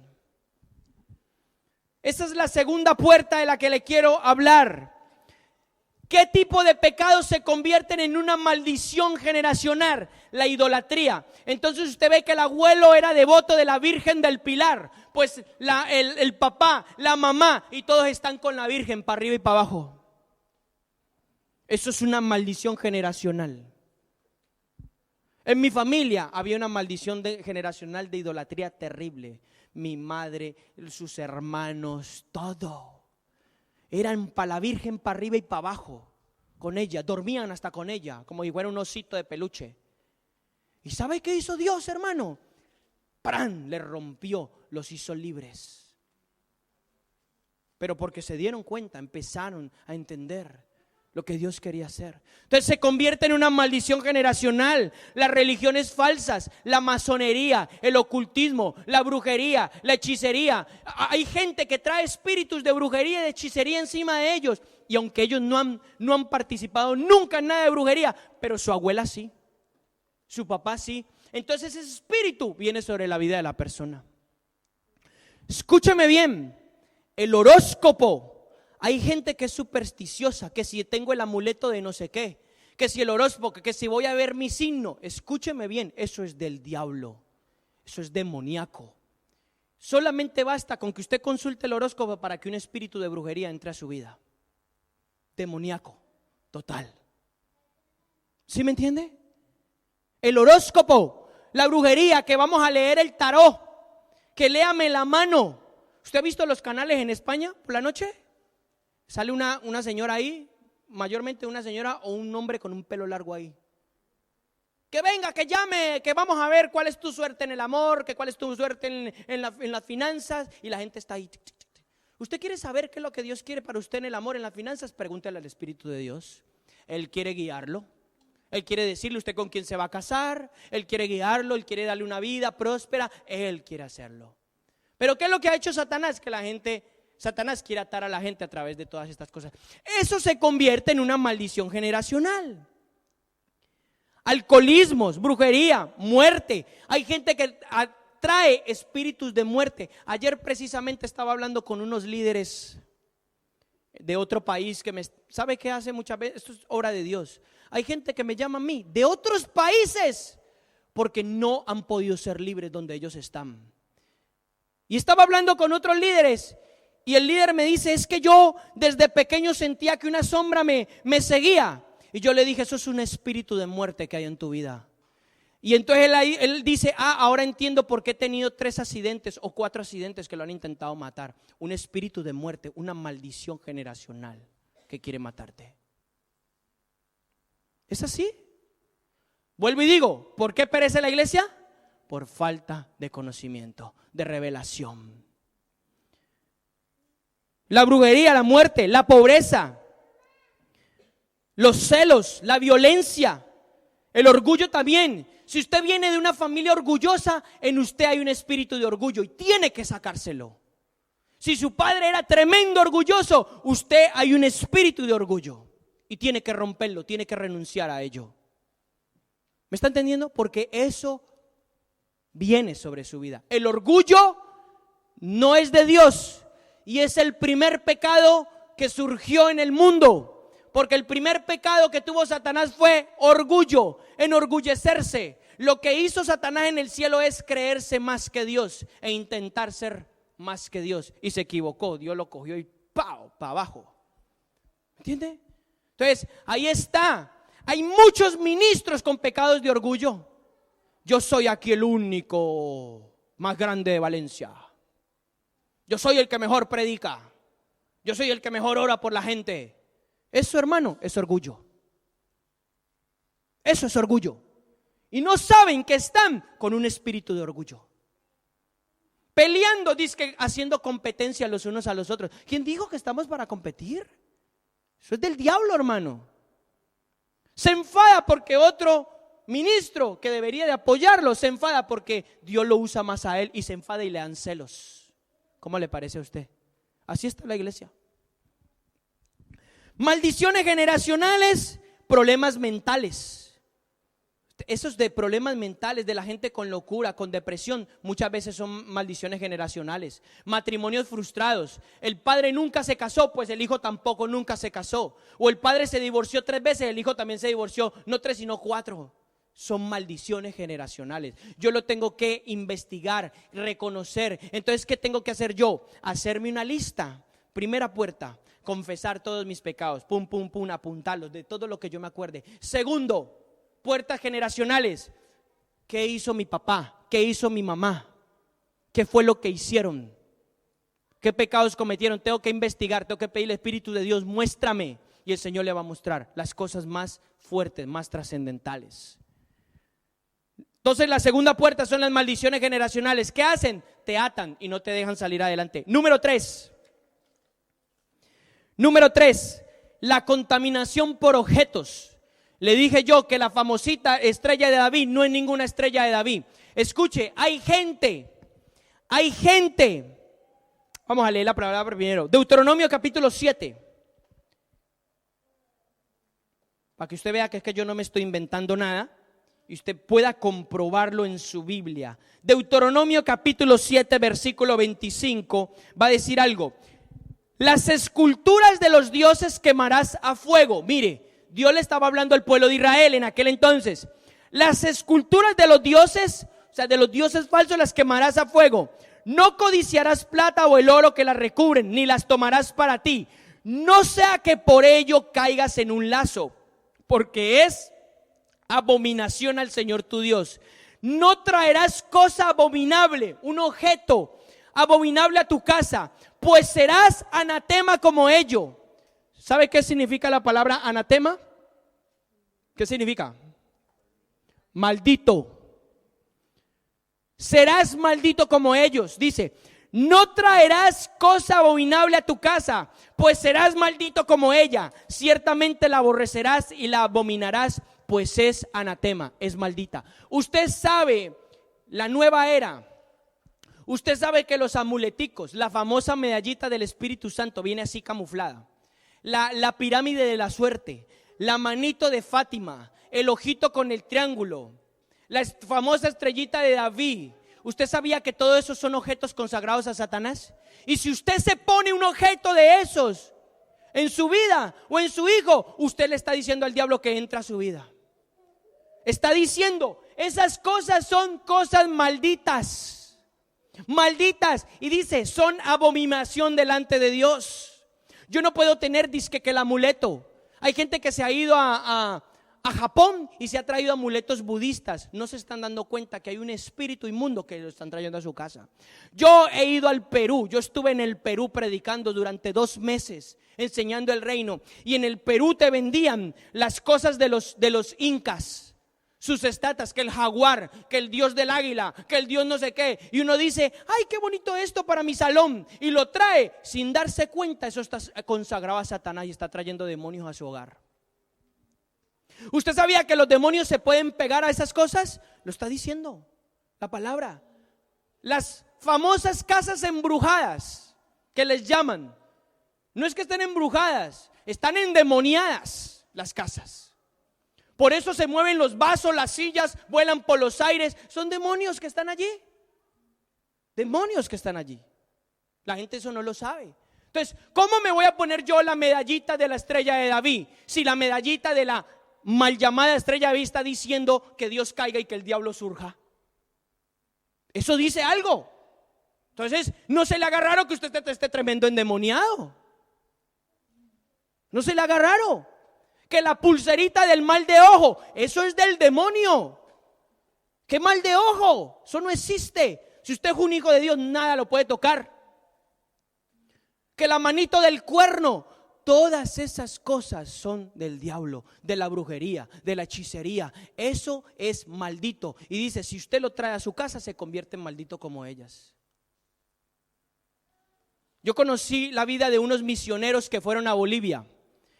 Esa es la segunda puerta de la que le quiero hablar. ¿Qué tipo de pecados se convierten en una maldición generacional? La idolatría. Entonces usted ve que el abuelo era devoto de la Virgen del Pilar, pues el papá, la mamá y todos están con la Virgen para arriba y para abajo. Eso es una maldición generacional. En mi familia había una maldición generacional de idolatría terrible. Mi madre, sus hermanos, todo. Eran para la Virgen para arriba y para abajo con ella, dormían hasta con ella, como si fuera un osito de peluche. ¿Y sabe qué hizo Dios, hermano? ¡Pran! Le rompió, los hizo libres. Pero porque se dieron cuenta, empezaron a entender lo que Dios quería hacer. Entonces se convierte en una maldición generacional. Las religiones falsas, la masonería, el ocultismo, la brujería, la hechicería. Hay gente que trae espíritus de brujería y de hechicería encima de ellos. Y aunque ellos no han participado nunca en nada de brujería, pero su abuela sí, su papá sí. Entonces ese espíritu viene sobre la vida de la persona. Escúchame bien, el horóscopo. Hay gente que es supersticiosa, que si tengo el amuleto de no sé qué, que si el horóscopo, que si voy a ver mi signo. Escúcheme bien, eso es del diablo, eso es demoníaco. Solamente basta con que usted consulte el horóscopo para que un espíritu de brujería entre a su vida. demoníaco total. ¿Sí me entiende? El horóscopo, la brujería, que vamos a leer el tarot, que léame la mano. ¿Usted ha visto los canales en España por la noche? Sale una señora ahí, mayormente una señora o un hombre con un pelo largo ahí. Que venga, que llame, que vamos a ver cuál es tu suerte en el amor, que cuál es tu suerte en las finanzas. Y la gente está ahí. ¿Usted quiere saber qué es lo que Dios quiere para usted en el amor, en las finanzas? Pregúntele al Espíritu de Dios. Él quiere guiarlo. Él quiere decirle usted con quién se va a casar. Él quiere guiarlo, Él quiere darle una vida próspera. Él quiere hacerlo. Pero ¿qué es lo que ha hecho Satanás? Que Satanás quiere atar a la gente a través de todas estas cosas. Eso se convierte en una maldición generacional. Alcoholismos, brujería, muerte. Hay gente que atrae espíritus de muerte. Ayer precisamente estaba hablando con unos líderes de otro país que ¿sabe qué hace muchas veces? Esto es obra de Dios. Hay gente que me llama a mí de otros países porque no han podido ser libres donde ellos están. Y estaba hablando con otros líderes y el líder me dice: es que yo desde pequeño sentía que una sombra me seguía. Y yo le dije: eso es un espíritu de muerte que hay en tu vida. Y entonces él dice: ahora entiendo por qué he tenido 3 accidentes o 4 accidentes que lo han intentado matar. Un espíritu de muerte, una maldición generacional que quiere matarte. ¿Es así? Vuelvo y digo, ¿por qué perece la iglesia? Por falta de conocimiento, de revelación. La brujería, la muerte, la pobreza, los celos, la violencia, el orgullo también. Si usted viene de una familia orgullosa, en usted hay un espíritu de orgullo y tiene que sacárselo. Si su padre era tremendo orgulloso, usted hay un espíritu de orgullo y tiene que romperlo, tiene que renunciar a ello. ¿Me está entendiendo? Porque eso viene sobre su vida. El orgullo no es de Dios y es el primer pecado que surgió en el mundo. Porque el primer pecado que tuvo Satanás fue orgullo, enorgullecerse. Lo que hizo Satanás en el cielo es creerse más que Dios e intentar ser más que Dios. Y se equivocó, Dios lo cogió y ¡pau! Para abajo. ¿Entiende? Entonces, ahí está. Hay muchos ministros con pecados de orgullo. Yo soy aquí el único más grande de Valencia. Yo soy el que mejor predica. Yo soy el que mejor ora por la gente. Eso, hermano, es orgullo. Eso es orgullo. Y no saben que están con un espíritu de orgullo. Peleando, dizque haciendo competencia los unos a los otros. ¿Quién dijo que estamos para competir? Eso es del diablo, hermano. Se enfada porque otro ministro que debería de apoyarlo se enfada porque Dios lo usa más a él y se enfada y le dan celos. ¿Cómo le parece a usted? Así está la iglesia. Maldiciones generacionales, problemas mentales. Esos de problemas mentales de la gente con locura, con depresión, muchas veces son maldiciones generacionales. Matrimonios frustrados. El padre nunca se casó, pues el hijo tampoco nunca se casó. O el padre se divorció 3 veces, el hijo también se divorció, no 3 sino 4. Son maldiciones generacionales. Yo lo tengo que investigar, reconocer. Entonces, ¿qué tengo que hacer yo? Hacerme una lista. Primera puerta, confesar todos mis pecados, pum, pum, pum, apuntarlos de todo lo que yo me acuerde. Segundo, puertas generacionales. ¿Qué hizo mi papá? ¿Qué hizo mi mamá? ¿Qué fue lo que hicieron? ¿Qué pecados cometieron? Tengo que investigar, tengo que pedirle al Espíritu de Dios, muéstrame. Y el Señor le va a mostrar las cosas más fuertes, más trascendentales. Entonces la segunda puerta son las maldiciones generacionales. ¿Qué hacen? Te atan y no te dejan salir adelante. Número 3, la contaminación por objetos. Le dije yo que la famosita estrella de David no es ninguna estrella de David. Escuche, hay gente. Vamos a leer la palabra primero. Deuteronomio capítulo 7. Para que usted vea que es que yo no me estoy inventando nada y usted pueda comprobarlo en su Biblia. Deuteronomio capítulo 7 versículo 25 va a decir algo. Las esculturas de los dioses quemarás a fuego. Mire, Dios le estaba hablando al pueblo de Israel en aquel entonces. Las esculturas de los dioses, o sea, de los dioses falsos, las quemarás a fuego. No codiciarás plata o el oro que las recubren, ni las tomarás para ti. no sea que por ello caigas en un lazo, porque es abominación al Señor tu Dios. No traerás cosa abominable, un objeto abominable a tu casa, pues serás anatema como ello. ¿Sabe qué significa la palabra anatema? ¿Qué significa? Maldito. Serás maldito como ellos. Dice, no traerás cosa abominable a tu casa, pues serás maldito como ella. Ciertamente la aborrecerás y la abominarás, pues es anatema, es maldita. Usted sabe, la nueva era, usted sabe que los amuleticos, la famosa medallita del Espíritu Santo viene así camuflada. La pirámide de la suerte, la manito de Fátima, el ojito con el triángulo, la famosa estrellita de David. ¿Usted sabía que todos esos son objetos consagrados a Satanás? Y si usted se pone un objeto de esos en su vida o en su hijo, usted le está diciendo al diablo que entra a su vida. Está diciendo, esas cosas son cosas malditas. Malditas. Y dice, son abominación delante de Dios. Yo no puedo tener disque que el amuleto. Hay gente que se ha ido a Japón y se ha traído amuletos budistas. No se están dando cuenta que hay un espíritu inmundo que lo están trayendo a su casa. Yo he ido al Perú. Yo estuve en el Perú predicando durante 2 meses, enseñando el reino. Y en el Perú te vendían las cosas de los incas, sus estatuas, que el jaguar, que el dios del águila, que el dios no sé qué. Y uno dice, ay, qué bonito esto para mi salón. Y lo trae sin darse cuenta. Eso está consagrado a Satanás y está trayendo demonios a su hogar. ¿Usted sabía que los demonios se pueden pegar a esas cosas? Lo está diciendo la palabra. Las famosas casas embrujadas que les llaman, no es que estén embrujadas, están endemoniadas las casas. Por eso se mueven los vasos, las sillas, vuelan por los aires. Son demonios que están allí. Demonios que están allí. La gente eso no lo sabe. Entonces, ¿cómo me voy a poner yo la medallita de la estrella de David si la medallita de la mal llamada estrella de David está diciendo que Dios caiga y que el diablo surja? Eso dice algo. Entonces, no se le haga raro que usted esté tremendo endemoniado. No se le haga raro que la pulserita del mal de ojo, eso es del demonio. ¿Qué mal de ojo? Eso no existe. Si usted es un hijo de Dios, nada lo puede tocar. Que la manito del cuerno, todas esas cosas son del diablo, de la brujería, de la hechicería. Eso es maldito. Y dice, si usted lo trae a su casa, se convierte en maldito como ellas. Yo conocí la vida de unos misioneros que fueron a Bolivia,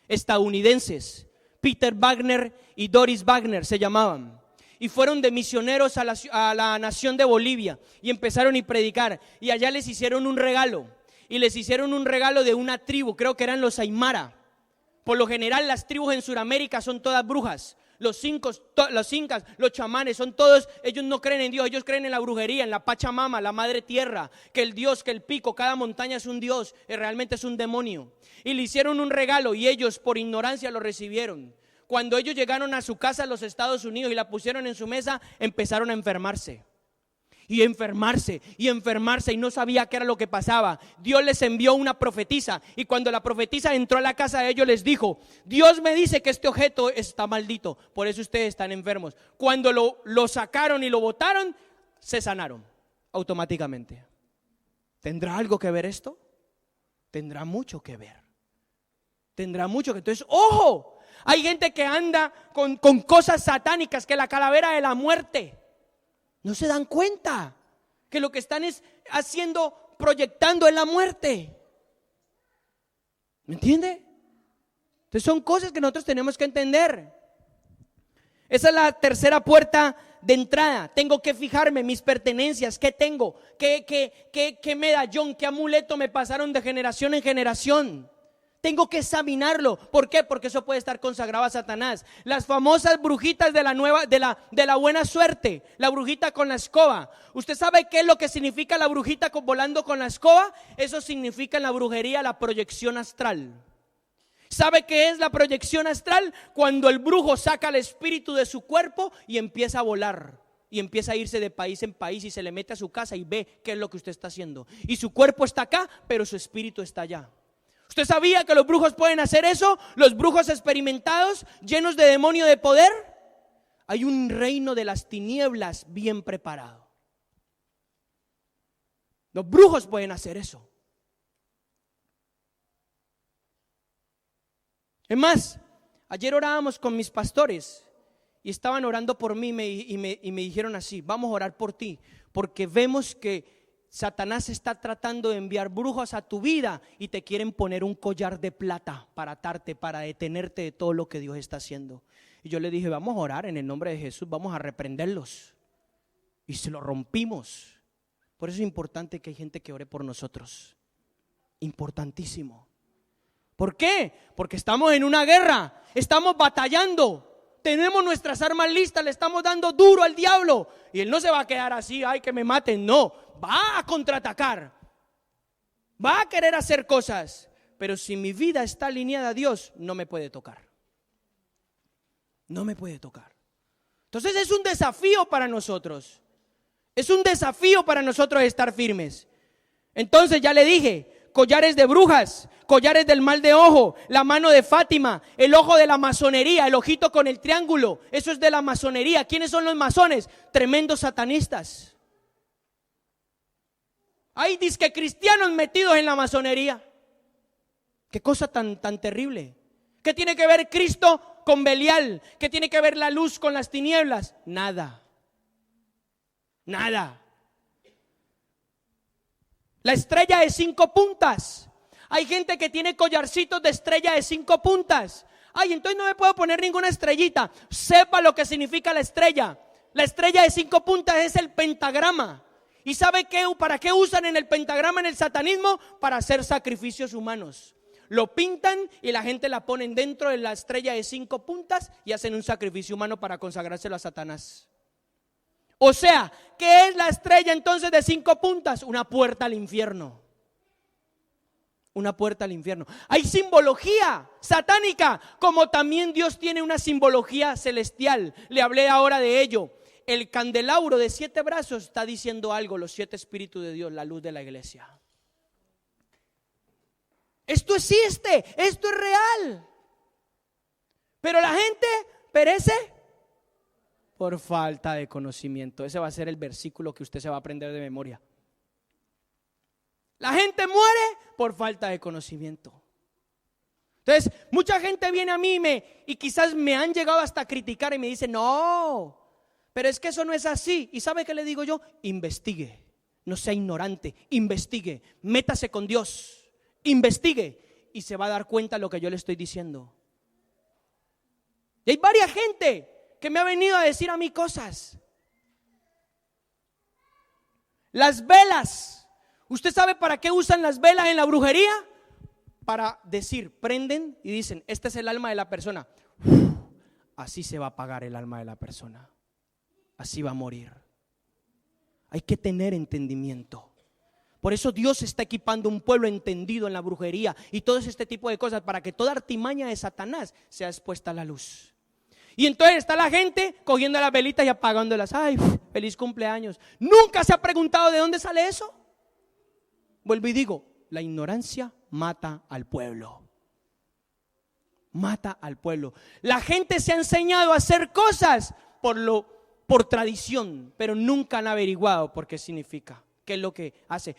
estadounidenses. Peter Wagner y Doris Wagner se llamaban. Y fueron de misioneros a la nación de Bolivia. Y empezaron a predicar. Y allá les hicieron un regalo. Y les hicieron un regalo de una tribu, creo que eran los Aymara. Por lo general las tribus en Sudamérica son todas brujas. Los incas, los chamanes, son todos, ellos no creen en Dios, ellos creen en la brujería, en la Pachamama, la madre tierra, que el Dios, que el pico, cada montaña es un Dios, realmente es un demonio. Y le hicieron un regalo y ellos por ignorancia lo recibieron. Cuando ellos llegaron a su casa a los Estados Unidos y la pusieron en su mesa, empezaron a enfermarse. Y enfermarse y no sabía qué era lo que pasaba. Dios les envió una profetisa y cuando la profetisa entró a la casa de ellos les dijo, Dios me dice que este objeto está maldito, por eso ustedes están enfermos. Cuando lo sacaron y lo botaron, se sanaron automáticamente. ¿Tendrá algo que ver esto? Tendrá mucho que ver. Tendrá mucho que. Entonces, ¡ojo! Hay gente que anda con cosas satánicas, que la calavera de la muerte. No se dan cuenta que lo que están es haciendo, proyectando en la muerte. ¿Me entiende? Entonces son cosas que nosotros tenemos que entender. Esa es la tercera puerta de entrada. Tengo que fijarme mis pertenencias, qué tengo, qué medallón, qué amuleto me pasaron de generación en generación. Tengo que examinarlo. ¿Por qué? Porque eso puede estar consagrado a Satanás. Las famosas brujitas de la buena suerte, la brujita con la escoba. ¿Usted sabe qué es lo que significa la brujita volando con la escoba? Eso significa en la brujería la proyección astral. ¿Sabe qué es la proyección astral? Cuando el brujo saca el espíritu de su cuerpo y empieza a volar. Y empieza a irse de país en país y se le mete a su casa y ve qué es lo que usted está haciendo. Y su cuerpo está acá, pero su espíritu está allá. ¿Usted sabía que los brujos pueden hacer eso? Los brujos experimentados, llenos de demonio de poder. Hay un reino de las tinieblas bien preparado. Los brujos pueden hacer eso. Es más, ayer orábamos con mis pastores y estaban orando por mí y me dijeron así: vamos a orar por ti, porque vemos que Satanás está tratando de enviar brujos a tu vida y te quieren poner un collar de plata para atarte, para detenerte de todo lo que Dios está haciendo. Y yo le dije: vamos a orar en el nombre de Jesús, vamos a reprenderlos. Y se lo rompimos. Por eso es importante que hay gente que ore por nosotros. Importantísimo. ¿Por qué? Porque estamos en una guerra, estamos batallando, tenemos nuestras armas listas, le estamos dando duro al diablo. Y él no se va a quedar así: ay, que me maten. No, va a contraatacar, va a querer hacer cosas. Pero si mi vida está alineada a Dios, no me puede tocar. No me puede tocar. Entonces es un desafío para nosotros. Es un desafío para nosotros estar firmes. Entonces ya le dije: collares de brujas, collares del mal de ojo, la mano de Fátima, el ojo de la masonería, el ojito con el triángulo, eso es de la masonería. ¿Quiénes son los masones? Tremendos satanistas. Hay disque cristianos metidos en la masonería. Qué cosa tan terrible. ¿Qué tiene que ver Cristo con Belial? ¿Qué tiene que ver la luz con las tinieblas? Nada. Nada. La estrella de 5 puntas. Hay gente que tiene collarcitos de estrella de 5 puntas. Ay, entonces no me puedo poner ninguna estrellita. Sepa lo que significa la estrella. La estrella de 5 puntas es el pentagrama. ¿Y sabe qué? ¿Para qué usan en el pentagrama en el satanismo? Para hacer sacrificios humanos. Lo pintan y la gente la ponen dentro de la estrella de 5 puntas y hacen un sacrificio humano para consagrárselo a Satanás. O sea, ¿qué es la estrella entonces de 5 puntas? Una puerta al infierno. Una puerta al infierno. Hay simbología satánica, como también Dios tiene una simbología celestial. Le hablé ahora de ello. El candelabro de 7 brazos está diciendo algo: los 7 espíritus de Dios, la luz de la iglesia. Esto existe, esto es real. Pero la gente perece por falta de conocimiento. Ese va a ser el versículo que usted se va a aprender de memoria. La gente muere por falta de conocimiento. Entonces, mucha gente viene a mí y quizás me han llegado hasta a criticar y me dicen: no, pero es que eso no es así. ¿Y sabe qué le digo yo? Investigue, no sea ignorante, investigue, métase con Dios, investigue y se va a dar cuenta de lo que yo le estoy diciendo. Y hay varias gente que me ha venido a decir a mí cosas. Las velas. ¿Usted sabe para qué usan las velas en la brujería? Para decir, prenden y dicen: este es el alma de la persona. Así se va a apagar el alma de la persona. Así va a morir. Hay que tener entendimiento. Por eso Dios está equipando un pueblo entendido en la brujería y todo este tipo de cosas, para que toda artimaña de Satanás sea expuesta a la luz. Y entonces está la gente cogiendo las velitas y apagándolas. Ay, feliz cumpleaños. ¿Nunca se ha preguntado de dónde sale eso? Vuelvo y digo: la ignorancia mata al pueblo. Mata al pueblo. La gente se ha enseñado a hacer cosas por tradición, pero nunca han averiguado por qué significa, qué es lo que hace.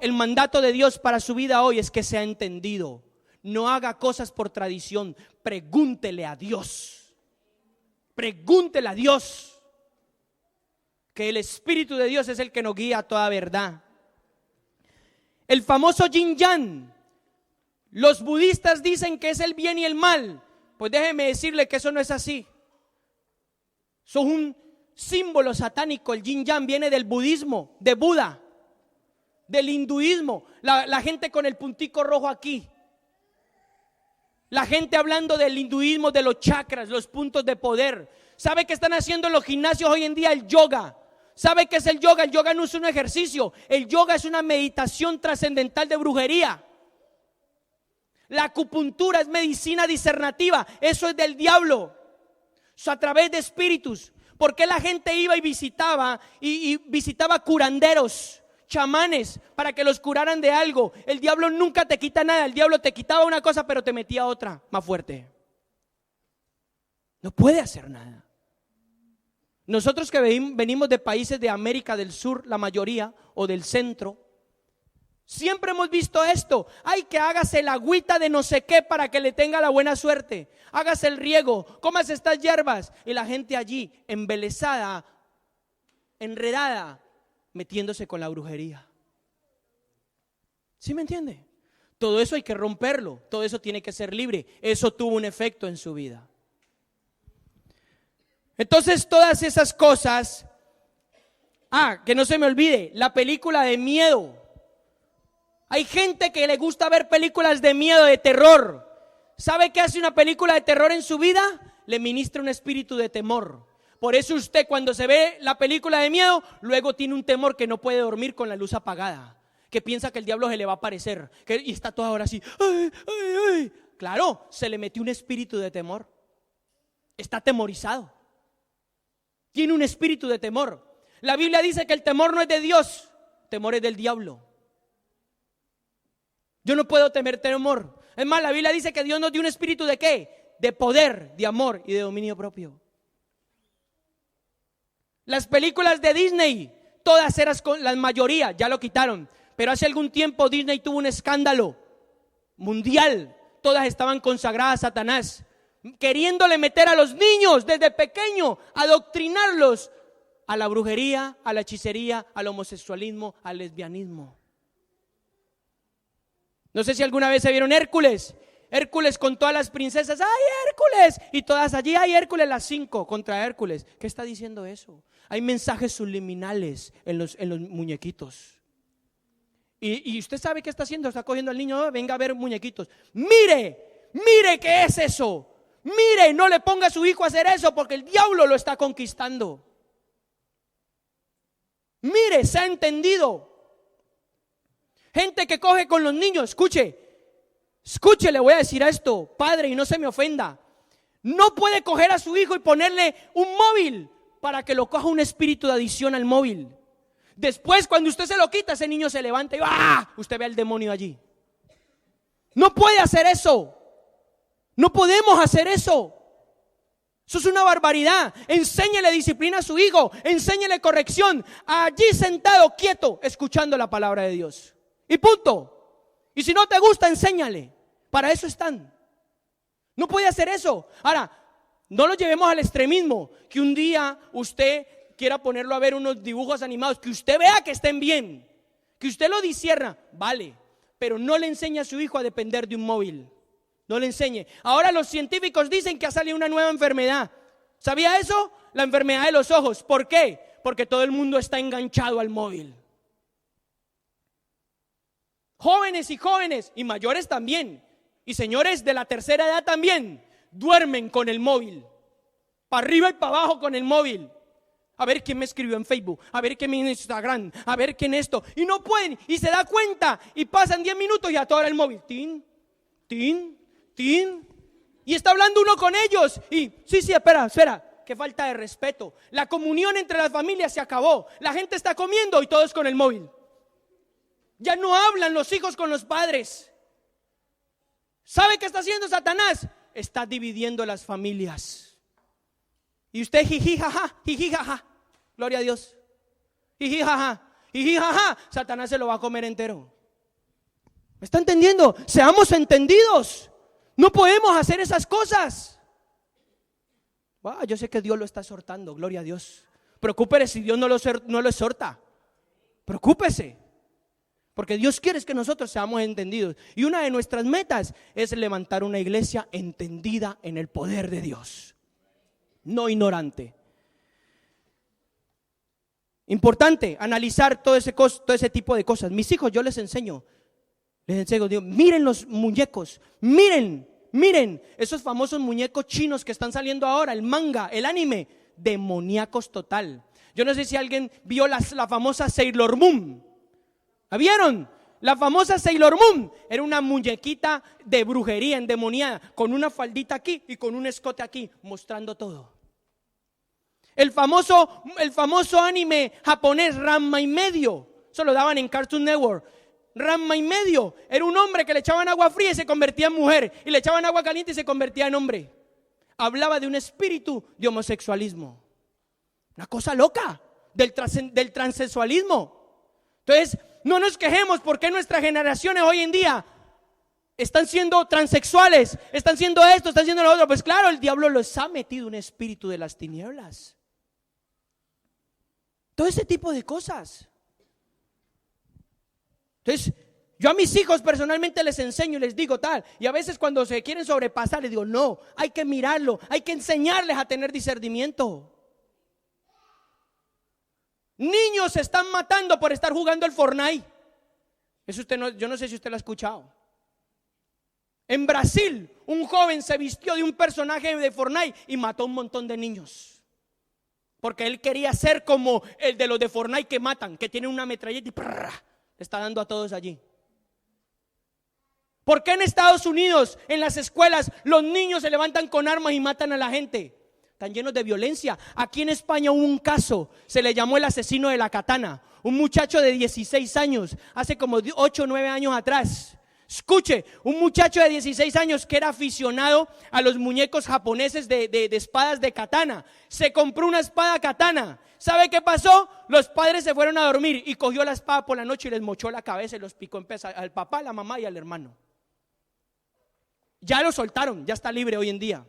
El mandato de Dios para su vida hoy es que sea entendido. No haga cosas por tradición. Pregúntele a Dios. Pregúntele a Dios, que el Espíritu de Dios es el que nos guía a toda verdad. El famoso yin yang. Los budistas dicen que es el bien y el mal. Pues déjeme decirle que eso no es así. Eso es un símbolo satánico. El yin yang viene del budismo, de Buda, del hinduismo. La gente con el puntico rojo aquí. La gente hablando del hinduismo, de los chakras, los puntos de poder. ¿Sabe qué están haciendo en los gimnasios hoy en día? El yoga. ¿Sabe qué es el yoga? El yoga no es un ejercicio. El yoga es una meditación trascendental de brujería. La acupuntura es medicina discernativa. Eso es del diablo. Eso a través de espíritus. ¿Por qué la gente iba y visitaba curanderos chamanes para que los curaran de algo. El diablo nunca te quita nada. El diablo te quitaba una cosa pero te metía otra más fuerte. No puede hacer nada. Nosotros que venimos de países de América del Sur, la mayoría, o del centro, siempre hemos visto esto. Ay, que hágase la agüita de no sé qué para que le tenga la buena suerte. Hágase el riego, cómase estas hierbas. Y la gente allí, embelesada, enredada, metiéndose con la brujería. ¿Sí me entiende? Todo eso hay que romperlo. Todo eso tiene que ser libre. Eso tuvo un efecto en su vida. Entonces todas esas cosas. Que no se me olvide, la película de miedo. Hay gente que le gusta ver películas de miedo, de terror. ¿Sabe qué hace una película de terror en su vida? Le ministra un espíritu de temor. Por eso usted cuando se ve la película de miedo, luego tiene un temor que no puede dormir con la luz apagada, que piensa que el diablo se le va a aparecer, y está toda hora así. ¡Ay, ay, ay! Claro, se le metió un espíritu de temor. Está atemorizado. Tiene un espíritu de temor. La Biblia dice que el temor no es de Dios, el temor es del diablo. Yo no puedo temer temor. Es más, la Biblia dice que Dios nos dio un espíritu de ¿qué? De poder, de amor y de dominio propio. Las películas de Disney, todas eran, la mayoría ya lo quitaron, pero hace algún tiempo Disney tuvo un escándalo mundial. Todas estaban consagradas a Satanás, queriéndole meter a los niños desde pequeño, adoctrinarlos a la brujería, a la hechicería, al homosexualismo, al lesbianismo. No sé si alguna vez se vieron Hércules. Hércules con todas las princesas. ¡Ay, Hércules! Y todas allí, ¡ay, Hércules! Las 5 contra Hércules. ¿Qué está diciendo eso? Hay mensajes subliminales en los muñequitos. Y usted sabe qué está haciendo. Está cogiendo al niño, venga a ver muñequitos. ¡Mire! ¡Mire qué es eso! ¡Mire! No le ponga a su hijo a hacer eso porque el diablo lo está conquistando. Mire, se ha entendido. Gente que coge con los niños, escuche, le voy a decir esto, padre, y no se me ofenda. No puede coger a su hijo y ponerle un móvil para que lo coja un espíritu de adicción al móvil. Después, cuando usted se lo quita, ese niño se levanta y usted ve al demonio allí. No puede hacer eso. No podemos hacer eso. Eso es una barbaridad. Enséñele disciplina a su hijo, enséñele corrección, allí sentado, quieto, escuchando la palabra de Dios. Y punto. Y si no te gusta, enséñale. Para eso están. No puede hacer eso. Ahora, no lo llevemos al extremismo, que un día usted quiera ponerlo a ver unos dibujos animados, que usted vea que estén bien, que usted lo discierna, vale, pero no le enseñe a su hijo a depender de un móvil. No le enseñe. Ahora los científicos dicen que ha salido una nueva enfermedad. ¿Sabía eso? La enfermedad de los ojos. ¿Por qué? Porque todo el mundo está enganchado al móvil. Jóvenes y mayores también, y señores de la tercera edad también, duermen con el móvil, para arriba y para abajo con el móvil. A ver quién me escribió en Facebook, a ver quién en Instagram, a ver quién esto, y no pueden, y se da cuenta, y pasan 10 minutos y a toda hora el móvil, tin, tin, tin, y está hablando uno con ellos, y sí, espera, qué falta de respeto. La comunión entre las familias se acabó, la gente está comiendo y todos con el móvil. Ya no hablan los hijos con los padres. ¿Sabe qué está haciendo Satanás? Está dividiendo las familias. Y usted jiji jaja, gloria a Dios. Jiji jaja, Satanás se lo va a comer entero. ¿Me está entendiendo? Seamos entendidos. No podemos hacer esas cosas. Yo sé que Dios lo está exhortando, gloria a Dios. Preocúpese si Dios no lo exhorta. Preocúpese. Porque Dios quiere que nosotros seamos entendidos. Y una de nuestras metas es levantar una iglesia entendida en el poder de Dios, no ignorante. Importante analizar todo ese tipo de cosas. Mis hijos, yo les enseño, digo, miren los muñecos, miren esos famosos muñecos chinos que están saliendo ahora, el manga, el anime, demoníacos total. Yo no sé si alguien vio la famosa Sailor Moon. ¿La vieron? La famosa Sailor Moon era una muñequita de brujería endemoniada, con una faldita aquí y con un escote aquí, mostrando todo. El famoso anime japonés Ranma y medio, Eso lo daban en Cartoon Network. Ranma y medio era un hombre que le echaban agua fría y se convertía en mujer, y le echaban agua caliente y se convertía en hombre. Hablaba de un espíritu de homosexualismo. Una cosa loca del transexualismo. Entonces, no nos quejemos porque nuestras generaciones hoy en día están siendo transexuales, están siendo esto, están siendo lo otro. Pues claro, el diablo los ha metido un espíritu de las tinieblas. Todo ese tipo de cosas. Entonces, yo a mis hijos personalmente les enseño y les digo tal. Y a veces cuando se quieren sobrepasar les digo, no, hay que mirarlo, hay que enseñarles a tener discernimiento. Niños se están matando por estar jugando el Fortnite. Eso yo no sé si usted lo ha escuchado. En Brasil, un joven se vistió de un personaje de Fortnite y mató a un montón de niños. Porque él quería ser como el de los de Fortnite que matan, que tienen una metralleta y le está dando a todos allí. ¿Por qué en Estados Unidos, en las escuelas, los niños se levantan con armas y matan a la gente? Están llenos de violencia. Aquí en España hubo un caso, se le llamó el asesino de la katana. Un muchacho de 16 años, hace como 8 o 9 años atrás. Escuche, un muchacho de 16 años que era aficionado a los muñecos japoneses de espadas de katana. Se compró una espada katana. ¿Sabe qué pasó? Los padres se fueron a dormir y cogió la espada por la noche y les mochó la cabeza y los picó en pedazos al papá, a la mamá y al hermano. Ya lo soltaron, ya está libre hoy en día.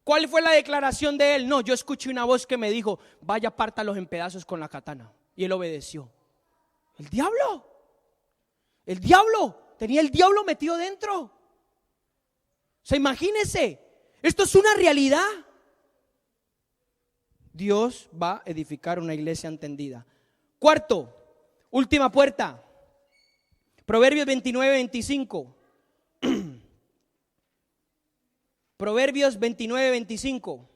¿Cuál fue la declaración de él? No, yo escuché una voz que me dijo, vaya, pártalos en pedazos con la katana. Y él obedeció. El diablo tenía el diablo metido dentro. O sea, imagínense, esto es una realidad. Dios va a edificar una iglesia entendida. Cuarto, última puerta. Proverbios 29-25. Proverbios 29-25.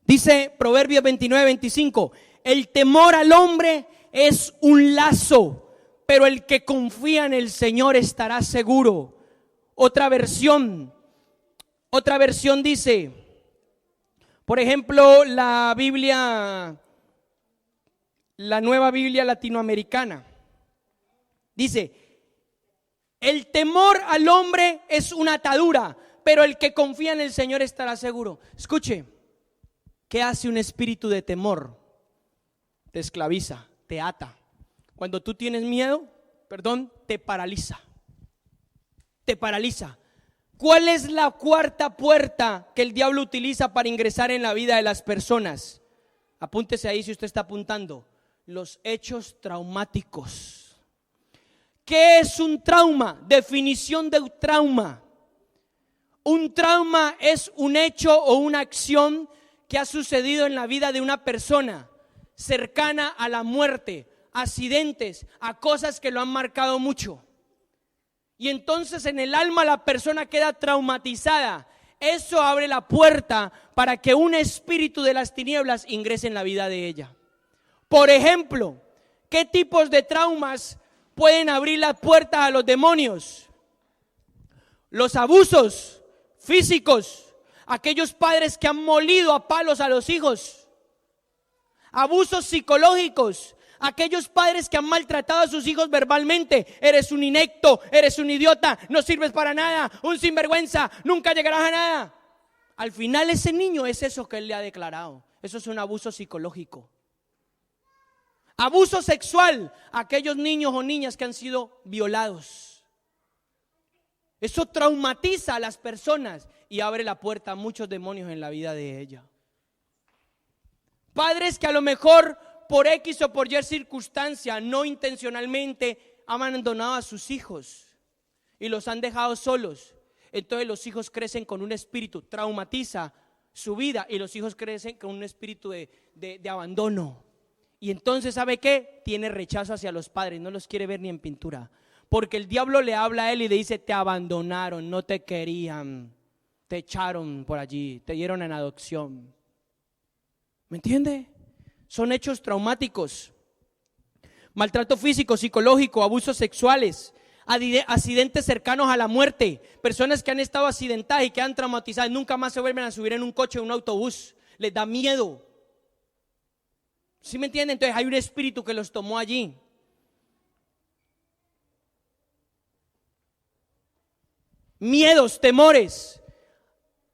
Dice Proverbios 29-25: el temor al hombre es un lazo, pero el que confía en el Señor estará seguro. Otra versión dice, por ejemplo, la Nueva Biblia Latinoamericana, dice: el temor al hombre es una atadura, pero el que confía en el Señor estará seguro. Escuche, ¿qué hace un espíritu de temor? Te esclaviza, te ata. Cuando tú tienes miedo, te paraliza. Te paraliza. ¿Cuál es la cuarta puerta que el diablo utiliza para ingresar en la vida de las personas? Apúntese ahí si usted está apuntando. Los hechos traumáticos. ¿Qué es un trauma? Definición de un trauma. Un trauma es un hecho o una acción que ha sucedido en la vida de una persona cercana a la muerte, accidentes, a cosas que lo han marcado mucho. Y entonces en el alma la persona queda traumatizada. Eso abre la puerta para que un espíritu de las tinieblas ingrese en la vida de ella. Por ejemplo, ¿qué tipos de traumas pueden abrir las puertas a los demonios? Los abusos físicos, aquellos padres que han molido a palos a los hijos. Abusos psicológicos, aquellos padres que han maltratado a sus hijos verbalmente. Eres un inepto, eres un idiota, no sirves para nada, un sinvergüenza, nunca llegarás a nada. Al final ese niño es eso que él le ha declarado. Eso es un abuso psicológico. Abuso sexual, aquellos niños o niñas que han sido violados. Eso traumatiza a las personas y abre la puerta a muchos demonios en la vida de ella. Padres que a lo mejor por X o por Y circunstancia, no intencionalmente, han abandonado a sus hijos y los han dejado solos. Entonces los hijos crecen con un espíritu, traumatiza su vida, y los hijos crecen con un espíritu de abandono. Y entonces, ¿sabe qué? Tiene rechazo hacia los padres, no los quiere ver ni en pintura. Porque el diablo le habla a él y le dice: te abandonaron, no te querían, te echaron por allí, te dieron en adopción. ¿Me entiende? Son hechos traumáticos. Maltrato físico, psicológico, abusos sexuales. accidentes cercanos a la muerte, personas que han estado accidentadas y quedan traumatizadas, nunca más se vuelven a subir en un coche o un autobús, les da miedo. ¿Sí me entienden? Entonces hay un espíritu que los tomó allí. Miedos, temores.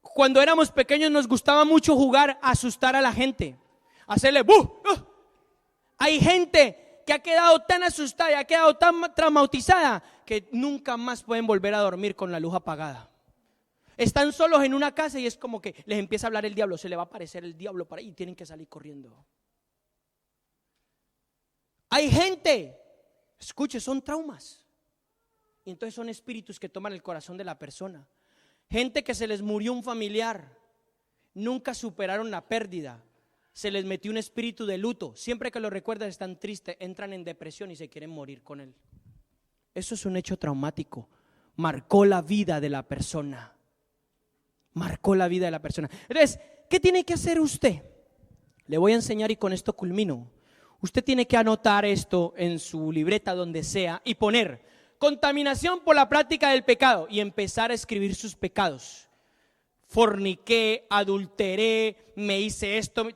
Cuando éramos pequeños nos gustaba mucho jugar a asustar a la gente, hacerle ¡buh! Hay gente que ha quedado tan asustada y ha quedado tan traumatizada que nunca más pueden volver a dormir con la luz apagada. Están solos en una casa y es como que les empieza a hablar el diablo, se le va a aparecer el diablo por ahí y tienen que salir corriendo. Hay gente, escuche, son traumas. Y entonces son espíritus que toman el corazón de la persona. Gente que se les murió un familiar, nunca superaron la pérdida, se les metió un espíritu de luto. Siempre que lo recuerdan están tristes, entran en depresión y se quieren morir con él. Eso es un hecho traumático. Marcó la vida de la persona. Marcó la vida de la persona. Entonces, ¿qué tiene que hacer usted? Le voy a enseñar y con esto culmino. Usted tiene que anotar esto en su libreta donde sea y poner contaminación por la práctica del pecado y empezar a escribir sus pecados. Forniqué, adulteré, me hice esto.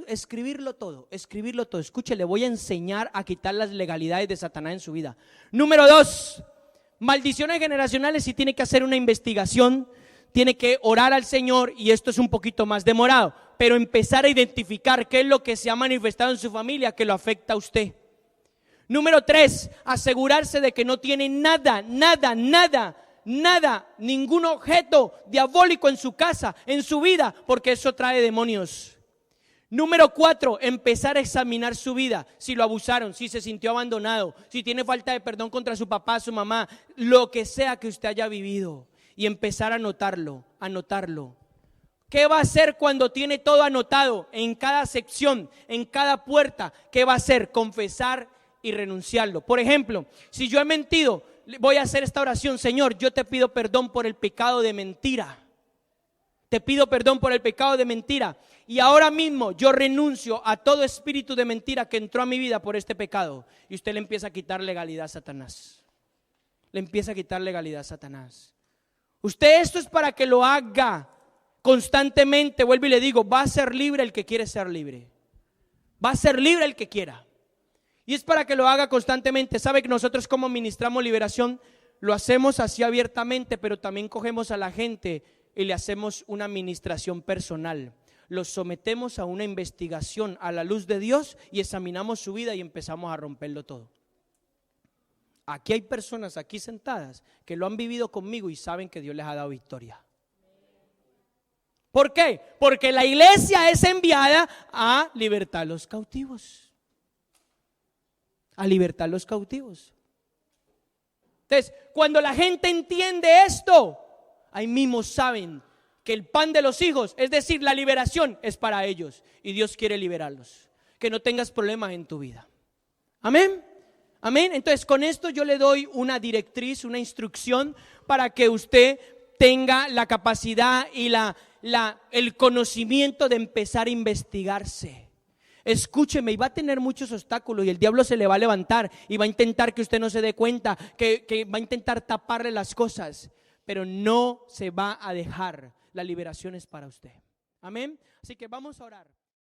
Escribirlo todo. Escuche, le voy a enseñar a quitar las legalidades de Satanás en su vida. Número 2, maldiciones generacionales. Si tiene que hacer una investigación, tiene que orar al Señor, y esto es un poquito más demorado, pero empezar a identificar qué es lo que se ha manifestado en su familia que lo afecta a usted. Número 3, asegurarse de que no tiene nada, ningún objeto diabólico en su casa, en su vida, porque eso trae demonios. Número 4, empezar a examinar su vida, si lo abusaron, si se sintió abandonado, si tiene falta de perdón contra su papá, su mamá, lo que sea que usted haya vivido, y empezar a anotarlo. ¿Qué va a hacer cuando tiene todo anotado en cada sección, en cada puerta? ¿Qué va a hacer? Confesar y renunciarlo. Por ejemplo, si yo he mentido, voy a hacer esta oración: Señor, yo te pido perdón por el pecado de mentira. Te pido perdón por el pecado de mentira. Y ahora mismo yo renuncio a todo espíritu de mentira que entró a mi vida por este pecado. Y usted le empieza a quitar legalidad a Satanás. Usted, esto es para que lo haga constantemente. Vuelvo y le digo, va a ser libre el que quiere ser libre. Va a ser libre el que quiera. Y es para que lo haga constantemente. Sabe que nosotros, como ministramos liberación, lo hacemos así abiertamente, pero también cogemos a la gente y le hacemos una administración personal. Los sometemos a una investigación a la luz de Dios y examinamos su vida y empezamos a romperlo todo. Aquí hay personas aquí sentadas que lo han vivido conmigo y saben que Dios les ha dado victoria. ¿Por qué? Porque la iglesia es enviada a libertar los cautivos. Entonces, cuando la gente entiende esto, ahí mismo saben que el pan de los hijos, es decir, la liberación, es para ellos. Y Dios quiere liberarlos. Que no tengas problemas en tu vida. Amén. Entonces, con esto yo le doy una directriz, una instrucción para que usted tenga la capacidad y el conocimiento de empezar a investigarse. Escúcheme, y va a tener muchos obstáculos y el diablo se le va a levantar y va a intentar que usted no se dé cuenta, que va a intentar taparle las cosas, pero no se va a dejar. La liberación es para usted. Amén. Así que vamos a orar.